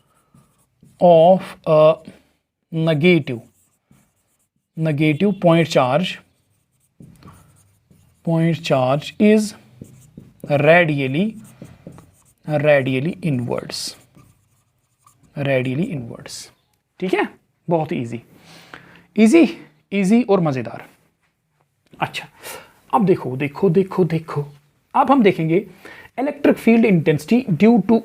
Speaker 1: of a negative point charge is radially inwards, ठीक है। बहुत ही इजी और मजेदार। अच्छा, अब देखो देखो देखो देखो, अब हम देखेंगे electric field intensity due to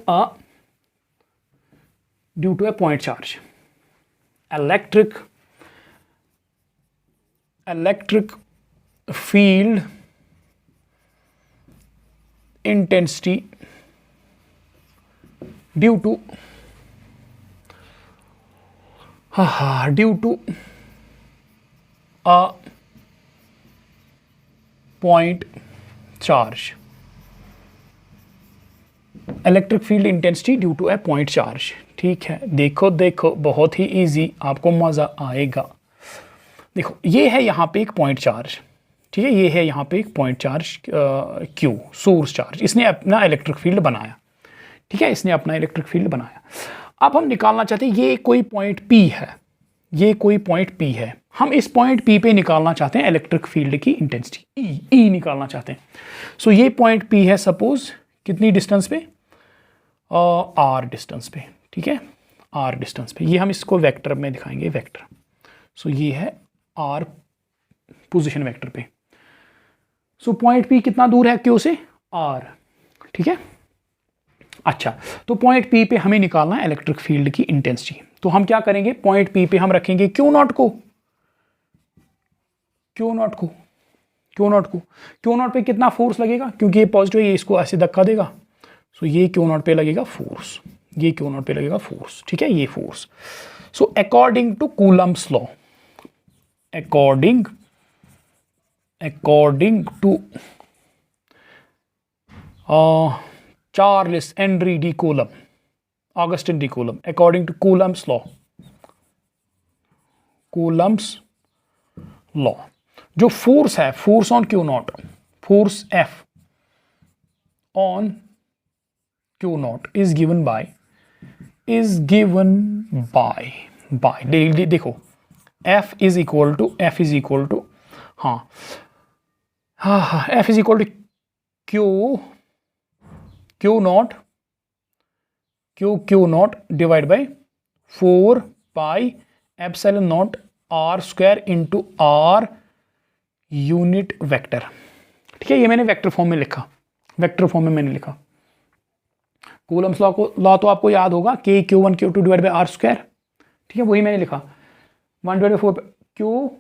Speaker 1: a point charge. Electric field intensity due to a point charge, electric field intensity due to a point charge, ठीक है। देखो देखो, बहुत ही इजी, आपको मजा आएगा। देखो ये है यहाँ पे एक पॉइंट चार्ज, ठीक है, ये है यहाँ पे एक point charge Q, source charge, इसने अपना इलेक्ट्रिक फील्ड बनाया, ठीक है, इसने अपना इलेक्ट्रिक फील्ड बनाया। अब हम निकालना चाहते हैं, ये कोई पॉइंट P है, ये कोई पॉइंट P है, हम इस पॉइंट P पे निकालना चाहते हैं इलेक्ट्रिक फील्ड की इंटेंसिटी, E निकालना चाहते हैं। सो ये पॉइंट P है, सपोज कितनी डिस्टेंस पे, R डिस्टेंस पे, ठीक है, R डिस्टेंस पे। ये हम इसको वेक्टर में दिखाएंगे, वेक्टर। सो ये है R पोजीशन वेक्टर पे। सो पॉइंट P कितना दूर है Q से, R, ठीक है। अच्छा, तो पॉइंट P पे हमें निकालना है इलेक्ट्रिक फील्ड की इंटेंसिटी। तो हम क्या करेंगे, पॉइंट P पे हम रखेंगे क्यू नॉट पे कितना फोर्स लगेगा, क्योंकि ये पॉजिटिव है, ये इसको ऐसे धक्का देगा। सो ये क्यू नॉट पे लगेगा फोर्स, ये क्यू नॉट पे लगेगा फोर्स, ठीक है, ये force. So according to Coulomb's law, according to Charles Andre de Coulomb, Augustin de Coulomb, according to Coulomb's law, जो फोर्स है, force on Q nought, force F on Q nought is given by is given by देखो F is equal to F is equal to F is equal to Q not divide by 4 pi epsilon not R square into R unit vector. ठीक है, ये मैंने vector form में लिखा, vector form में मैंने लिखा। कूलम्स लॉ तो आपको याद होगा, K Q1 Q2 divide by R square. ठीक है, वही मैंने लिखा 1 divide by 4 Q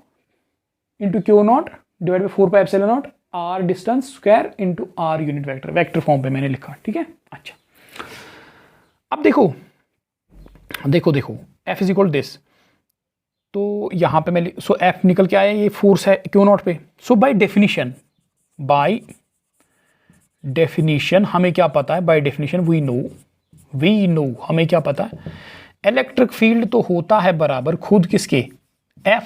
Speaker 1: into Q not divide by 4 pi epsilon not R distance square into R unit vector, vector form पे मैंने लिखा। ठीक है, अच्छा अब देखो F इज इक्वल दिस, तो यहां पे मैं F निकल के आया, ये फोर्स है Q नॉट पे। सो बाय डेफिनेशन हमें क्या पता है, बाय डेफिनेशन वी नो हमें क्या पता है, इलेक्ट्रिक फील्ड तो होता है बराबर खुद किसके, F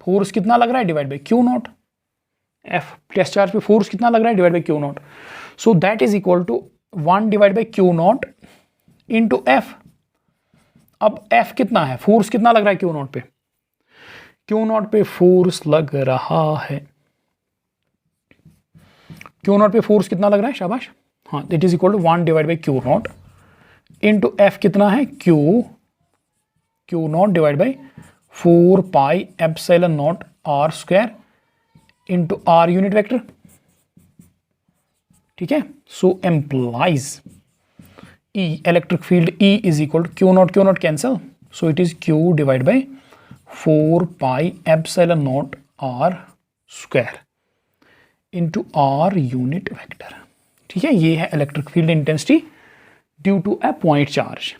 Speaker 1: फोर्स कितना लग रहा है divide by Q nought. F test charge पे फोर्स कितना लग रहा है divide by Q nought. So that is equal to 1 divide by Q not into F। अब F कितना है, फोर्स कितना लग रहा है Q नॉट पे, Q नॉट पे फोर्स लग रहा है, Q नॉट पे फोर्स कितना लग रहा है, शाबाश, हाँ, that is equal to 1 divide by Q not into F कितना है, Q not divide by 4 pi epsilon not R square into R unit vector. ठीक है, so implies E electric field E is equal to Q not cancel, so it is Q divide by 4 pi epsilon not R square into R unit vector. ठीक है, ये है electric field intensity due to a point charge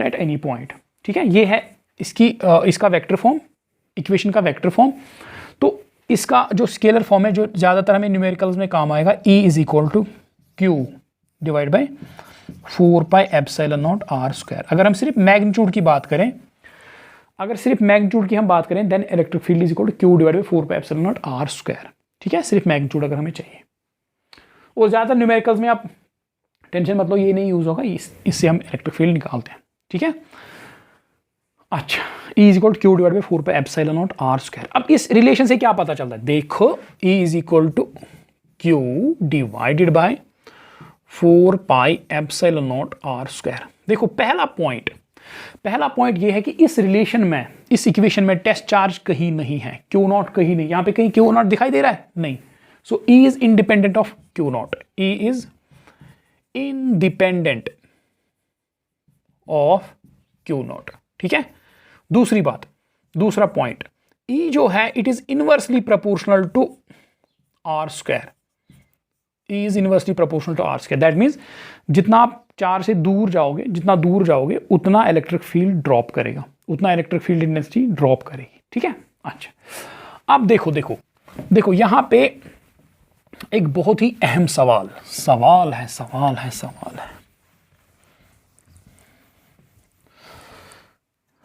Speaker 1: at any point. ठीक है, ये है इसका vector form, equation का वेक्टर फॉर्म। तो इसका जो स्केलर फॉर्म है, जो ज़्यादातर हमें न्यूमेरिकल्स में काम आएगा, E is equal to Q divide by 4 pi epsilon not R square. अगर हम सिर्फ मैग्नीट्यूड की बात करें, then electric field is equal to Q divide by 4 pi epsilon not R square. ठीक है, सिर्फ मैग्नीट्यूड अगर हमें चाहिए, और ज़्यादातर न्यूमेरिकल्स में आप टेंशन मतलब ये नहीं यूज होगा, इससे हम इलेक्ट्रिक फील्ड निकालते हैं। ठीक है, अच्छा, E is equal to Q divide by 4 pi epsilon not R square. अब इस रिलेशन से क्या पता चलता है, देखो E is equal to Q divided by 4 pi epsilon not R square. देखो पहला पॉइंट ये है कि इस रिलेशन में, इस इक्वेशन में टेस्ट चार्ज कहीं नहीं है, Q नॉट कहीं नहीं, यहां पे कहीं Q नॉट दिखाई दे रहा है, नहीं। So E is independent of Q nought, E is independent of Q nought. ठीक है, दूसरा पॉइंट, E जो है it is inversely proportional to R square. E is inversely proportional to R square, that means जितना आप charge से दूर जाओगे उतना इलेक्ट्रिक फील्ड ड्रॉप करेगा, उतना इलेक्ट्रिक फील्ड इंटेंसिटी ड्रॉप करेगी। ठीक है, अच्छा अब देखो यहां पे एक बहुत ही अहम सवाल है।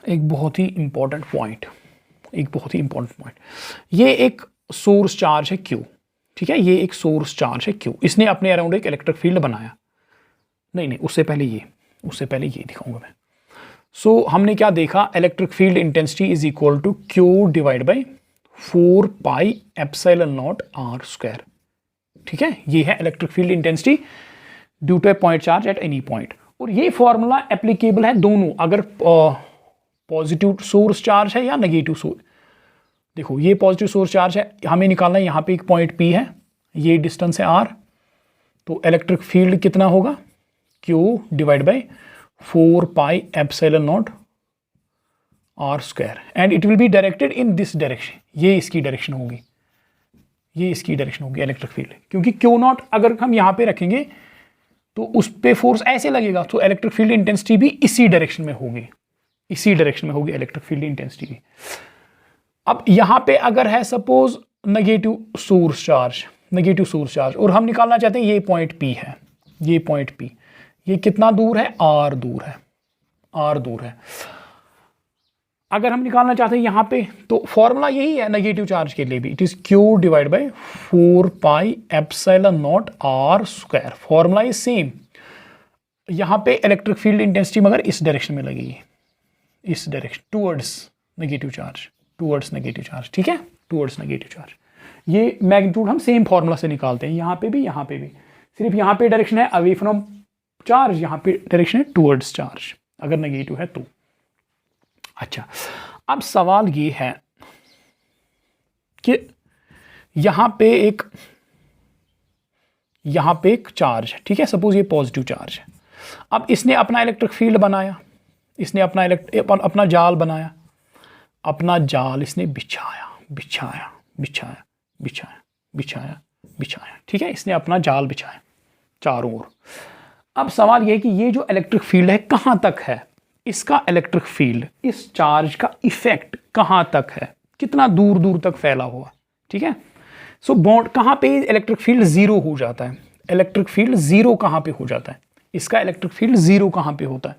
Speaker 1: एक बहुत ही इंपॉर्टेंट पॉइंट, ये एक सोर्स चार्ज है Q। ठीक है, ये एक सोर्स चार्ज है Q, इसने अपने अराउंड एक इलेक्ट्रिक फील्ड बनाया। नहीं, उससे पहले ये दिखाऊंगा मैं। सो हमने क्या देखा, electric field intensity is equal to Q divide by 4 pi epsilon not R square. ठीक है, ये है electric field intensity due to a point charge at any point. और ये फॉर्मूला एप्लीकेबल है दोनों, अगर पॉजिटिव सोर्स चार्ज है या नेगेटिव सोर्स। देखो ये पॉजिटिव सोर्स चार्ज है, हमें निकालना है, यहाँ पे एक पॉइंट P है, ये डिस्टेंस है R, तो इलेक्ट्रिक फील्ड कितना होगा, Q divide by 4 pi epsilon not R square, and it will be directed in this direction. ये इसकी डायरेक्शन होगी इलेक्ट्रिक फील्ड, क्योंकि Q नॉट अगर हम यहाँ पे रखेंगे तो उस पे फोर्स ऐसे लगेगा, तो इलेक्ट्रिक फील्ड इंटेंसिटी भी इसी डायरेक्शन में होगी इलेक्ट्रिक फील्ड इंटेंसिटी भी। अब यहाँ पे अगर है सपोज नेगेटिव सोर्स चार्ज और हम निकालना चाहते हैं, ये पॉइंट P है, ये कितना दूर है, R दूर है। अगर हम निकालना चाहते हैं यहाँ पे, तो फॉर्मूला यही है नेगेटिव चार्ज के लिए भी, it is Q divide by 4 pi epsilon not R square. Formula is same, यहाँ पे इलेक्ट्रिक फील्ड इंटेंसिटी मगर इस डायरेक्शन में लगेगी, इस direction, towards negative charge, towards negative charge, ठीक है, टूवर्ड्स नेगेटिव चार्ज। ये मैग्नीट्यूड हम सेम फॉर्मूला से निकालते हैं, यहाँ पे भी यहाँ पे भी, सिर्फ यहाँ पे डायरेक्शन है अवे फ्रॉम चार्ज, यहाँ पे डायरेक्शन है टूवर्ड्स चार्ज अगर नेगेटिव है तो। अच्छा, अब सवाल ये है कि यहाँ पे एक चार्ज है, ठीक है, सपोज ये पॉजिटिव चार्ज है। अब इसने अपना इलेक्ट्रिक फील्ड बनाया, इसने अपना जाल बनाया, अपना जाल इसने बिछाया बिछाया बिछाया बिछाया बिछाया बिछाया, ठीक है, इसने अपना जाल बिछाया चारों ओर। अब सवाल यह है कि ये जो इलेक्ट्रिक फील्ड है कहां तक है, इसका इलेक्ट्रिक फील्ड, इस चार्ज का इफेक्ट कहां तक है, कितना दूर दूर तक फैला हुआ, ठीक है। सो बॉन्ड कहां पे इलेक्ट्रिक फील्ड जीरो हो जाता है, इलेक्ट्रिक फील्ड जीरो कहां पे हो जाता है, इसका इलेक्ट्रिक फील्ड जीरो कहां पे होता है,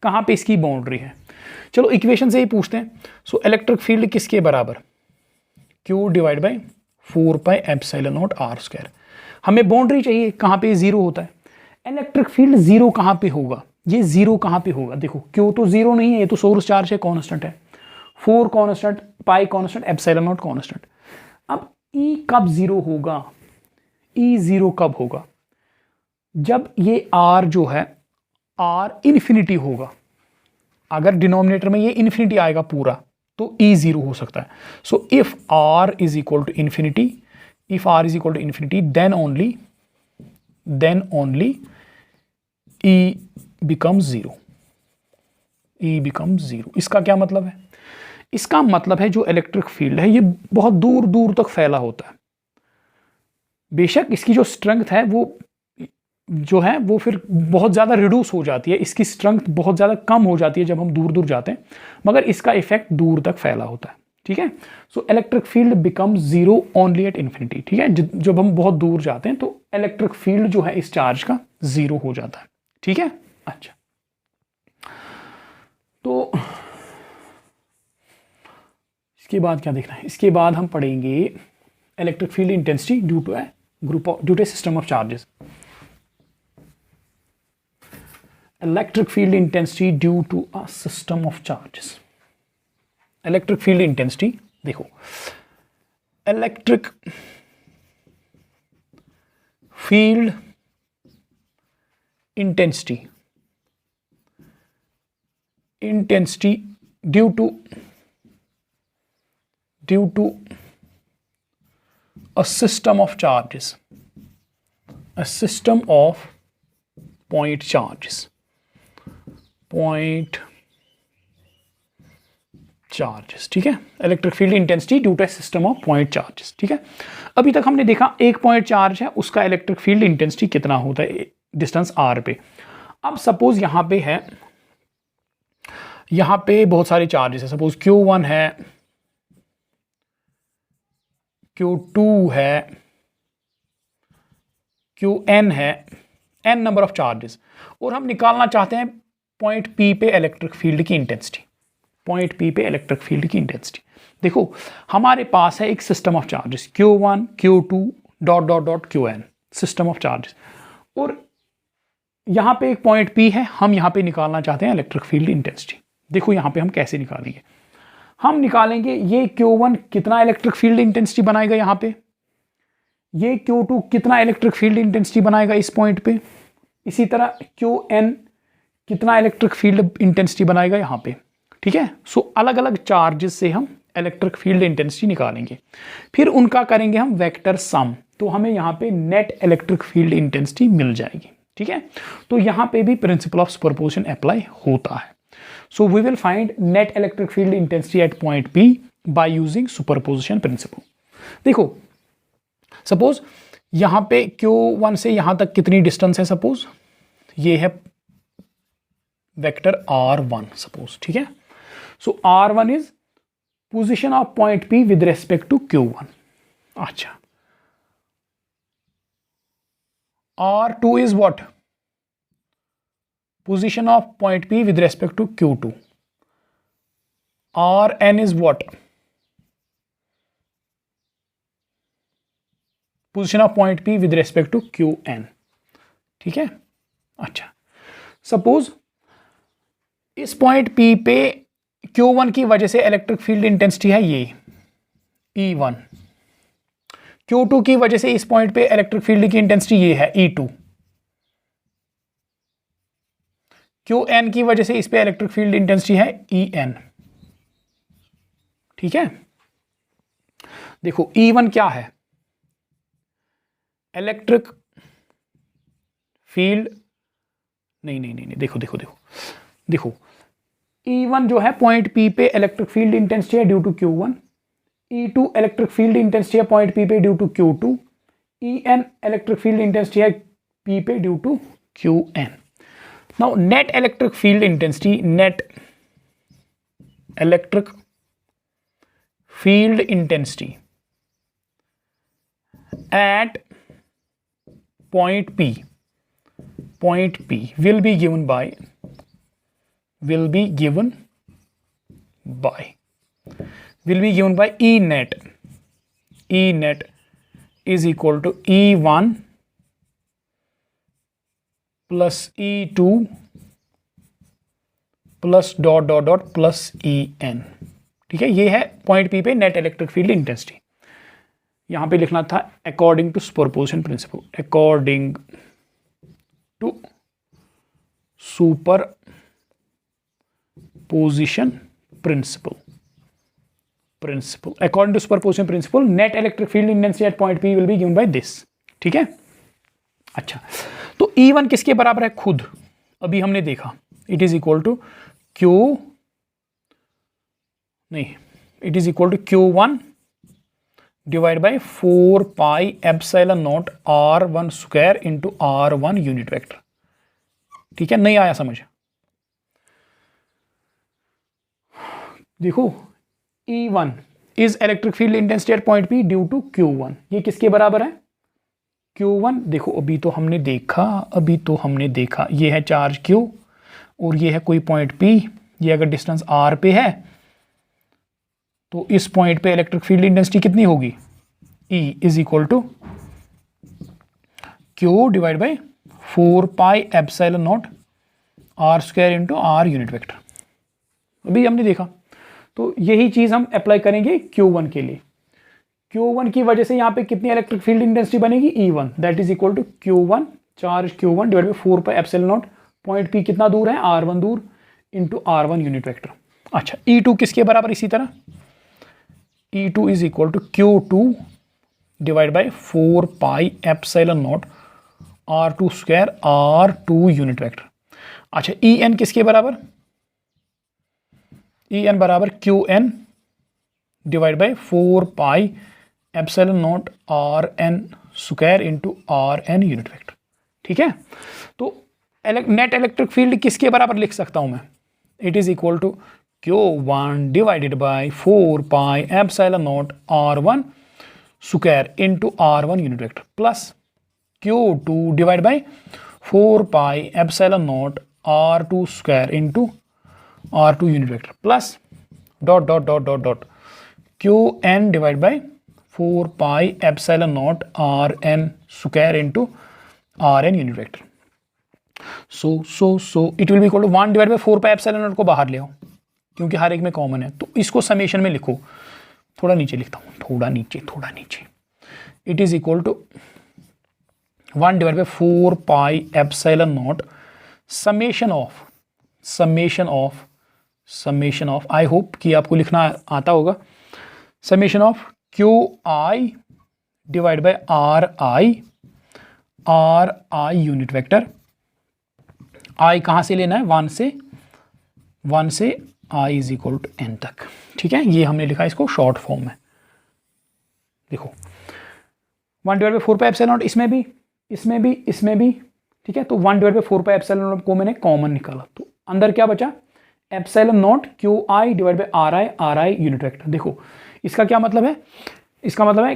Speaker 1: कहां पे इसकी बाउंड्री है। चलो इक्वेशन से ही पूछते हैं। सो इलेक्ट्रिक फील्ड किसके बराबर, Q divide by 4 pi epsilon not R square. हमें बाउंड्री चाहिए कहां पे जीरो होता है, इलेक्ट्रिक फील्ड जीरो कहां पे होगा, ये जीरो कहां पे होगा, देखो Q तो जीरो नहीं है, ये तो सोर्स चार्ज है, कांस्टेंट है, 4 constant, pi constant, epsilon not constant. अब E कब जीरो होगा, E जीरो कब होगा, जब ये R जो है R इन्फिनिटी होगा। अगर डिनोमिनेटर में ये इन्फिनिटी आएगा पूरा तो E जीरो हो सकता है। So if R is equal to infinity, if R is equal to infinity then only E becomes zero, E becomes zero. इसका क्या मतलब है, इसका मतलब है जो इलेक्ट्रिक फील्ड है ये बहुत दूर दूर तक फैला होता है। बेशक इसकी जो स्ट्रेंथ है वो जो है वो फिर बहुत ज़्यादा रिड्यूस हो जाती है, इसकी स्ट्रेंथ बहुत ज़्यादा कम हो जाती है जब हम दूर दूर जाते हैं, मगर इसका इफेक्ट दूर तक फैला होता है, ठीक है। सो electric field becomes zero only at infinity, ठीक है। जब हम बहुत दूर जाते हैं तो इलेक्ट्रिक फील्ड जो है इस चार्ज का जीरो हो जाता है, ठीक है। अच्छा, तो इसके बाद क्या देखना है, इसके बाद हम पढ़ेंगे electric field intensity due to a system of charges. Electric field intensity due to a system of charges. Electric field intensity देखो, electric field intensity due to a system of charges, a system of point charges, point charges, ठीक है। Electric field intensity due to a system of point charges, ठीक है। अभी तक हमने देखा एक पॉइंट चार्ज है, उसका इलेक्ट्रिक फील्ड इंटेंसिटी कितना होता है डिस्टेंस r पे। अब सपोज यहां पे है, यहां पे बहुत सारे चार्जेस है, सपोज Q1 है, Q2 है, Qn है, n नंबर ऑफ चार्जेस, और हम निकालना चाहते हैं पॉइंट P पे इलेक्ट्रिक फील्ड की इंटेंसिटी, पॉइंट P पे इलेक्ट्रिक फील्ड की इंटेंसिटी। देखो हमारे पास है एक system of charges Q1 Q2 dot dot dot Qn, system of charges, और यहां पे एक पॉइंट P है, हम यहां पे निकालना चाहते हैं इलेक्ट्रिक फील्ड इंटेंसिटी। देखो यहां पे हम कैसे निकालेंगे, हम निकालेंगे ये Q1 कितना इलेक्ट्रिक फील्ड इंटेंसिटी बनाएगा यहां पे, ये Q2 कितना इलेक्ट्रिक फील्ड इंटेंसिटी बनाएगा इस पॉइंट पे, इसी तरह Qn कितना इलेक्ट्रिक फील्ड इंटेंसिटी बनाएगा यहाँ पे, ठीक है। सो अलग अलग चार्जेस से हम इलेक्ट्रिक फील्ड इंटेंसिटी निकालेंगे, फिर उनका करेंगे हम वेक्टर सम, तो हमें यहाँ पे नेट इलेक्ट्रिक फील्ड इंटेंसिटी मिल जाएगी, ठीक है। तो यहाँ पे भी प्रिंसिपल ऑफ सुपरपोजिशन अप्लाई होता है। So we will find net electric field intensity at point P by using superposition principle. देखो सपोज यहाँ पे Q1 से यहाँ तक कितनी डिस्टेंस है, सपोज ये है वेक्टर R1 सपोज, ठीक है। So R1 is position of point P with respect to Q1। अच्छा, R2 is what, position of point P with respect to Q2। Rn is what, position of point P with respect to Qn, ठीक है। अच्छा, suppose इस point P पे Q1 की वजह से electric field intensity है ये E1, Q2 की वजह से इस पॉइंट पे इलेक्ट्रिक फील्ड की इंटेंसिटी ये है E2, Qn की वजह से इस पे इलेक्ट्रिक फील्ड इंटेंसिटी है En। ठीक है, देखो E1 क्या है, इलेक्ट्रिक फील्ड, नहीं, देखो E1 जो है पॉइंट P पे इलेक्ट्रिक फील्ड इंटेंसिटी है due to Q1, E2 electric field intensity है पॉइंट P पे due to Q2, En electric field intensity है P पे due to Qn। Now net electric field intensity, net electric field intensity at point P will be given by E net is equal to E1 plus E2 plus dot plus En। ठीक है, ये है point P पे net electric field intensity. यहां पे लिखना था according to superposition principle, according to superposition principle, according to superposition principle net electric field intensity at point P will be given by this. ठीक है, अच्छा, तो E1 किसके बराबर है, खुद अभी हमने देखा, it is equal to Q1 divide by 4 pi epsilon nought R1 square into R1 unit vector. ठीक है, नहीं आया समझ, देखो E1 is electric field intensity at point P due to Q1, ये किसके बराबर है, Q1, देखो अभी तो हमने देखा ये है चार्ज Q और ये है कोई पॉइंट P, ये अगर डिस्टेंस R पे है तो इस पॉइंट पे इलेक्ट्रिक फील्ड इंटेंसिटी कितनी होगी, E is equal to Q divide by 4 pi epsilon not R square into R unit vector. अभी हमने देखा, तो यही चीज हम अप्लाई करेंगे Q1 के लिए। Q1 की वजह से यहाँ पे कितनी इलेक्ट्रिक फील्ड इंटेंसिटी बनेगी, E1, that is equal to Q1 charge Q1 divide by 4 pi epsilon nought, point P कितना दूर है, R1 दूर, इंटू R1 यूनिट वेक्टर। अच्छा, E2 किसके बराबर, इसी तरह E2 is equal to Q2 divide by 4 pi epsilon nought R2 square R2 unit vector. अच्छा, En किसके बराबर, En बराबर Qn divide by 4 pi epsilon nought Rn square into Rn unit vector. ठीक है, तो नेट इलेक्ट्रिक फील्ड किसके बराबर लिख सकता हूं मैं, it is equal to Q1 divided by 4 pi epsilon nought R1 square into R1 unit vector plus Q2 divide by 4 pi epsilon nought R2 square into R2 unit vector plus dot Qn divide by 4 pi epsilon nought Rn square into Rn unit vector. So it will be equal to 1 divide by 4 pi epsilon nought को बाहर ले आओ क्योंकि हर एक में common है, तो इसको समेशन में लिखो, थोड़ा नीचे लिखता हूँ, थोड़ा नीचे, it is equal to 1 divide by 4 pi epsilon naught summation of, I hope कि आपको लिखना आता होगा, summation of Qi divide by Ri unit vector, I कहाँ से लेना है, 1 से I is equal to n तक। ठीक है, ये हमने लिखा इसको शॉर्ट फॉर्म में, देखो 1 divide by 4 pi epsilon not, इसमें भी ठीक है, तो 1 divide by 4 pi epsilon nought को मैंने कॉमन निकाला, तो अंदर क्या बचा, epsilon not Qi divide by Ri unit vector. देखो इसका क्या मतलब है, इसका मतलब है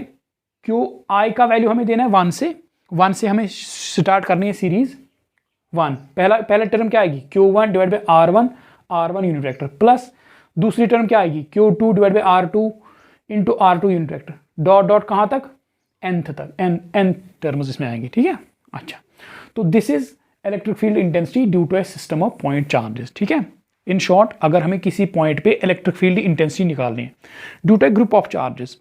Speaker 1: Qi का वैल्यू हमें देना है 1 से हमें स्टार्ट करनी है सीरीज 1, पहला टर्म क्या आएगी, Q1 divide by R1 unit vector plus दूसरी टर्म क्या आएगी, Q2 divide by R2 into R2 unit vector, dot कहाँ तक, nth तक, n टर्म्स इसमें आएंगे। ठीक है, अच्छा, तो this is electric field intensity due to a system of point charges. ठीक है, इन शॉर्ट अगर हमें किसी पॉइंट पे इलेक्ट्रिक फील्ड इंटेंसिटी निकालनी है due to a group of charges,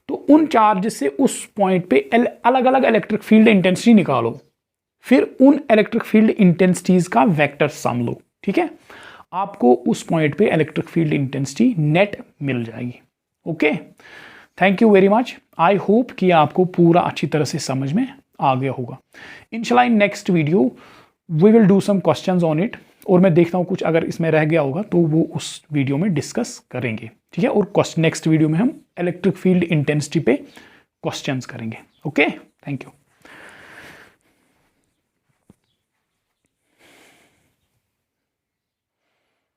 Speaker 1: तो उन चार्जेस से उस पॉइंट पे अलग अलग इलेक्ट्रिक फील्ड इंटेंसिटी निकालो, फिर उन इलेक्ट्रिक फील्ड इंटेंसिटीज का वेक्टर सम लो। ठीक है, आपको उस पॉइंट पे इलेक्ट्रिक फील्ड इंटेंसिटी नेट मिल जाएगी। Okay, thank you very much. I hope कि आपको पूरा अच्छी तरह से समझ में आ गया होगा। इंशाल्लाह in next video we will do some questions on it, और मैं देखता हूँ कुछ अगर इसमें रह गया होगा तो वो उस वीडियो में डिस्कस करेंगे। ठीक है, और नेक्स्ट वीडियो में हम इलेक्ट्रिक फील्ड इंटेंसिटी पे क्वेश्चंस करेंगे। Okay, thank you.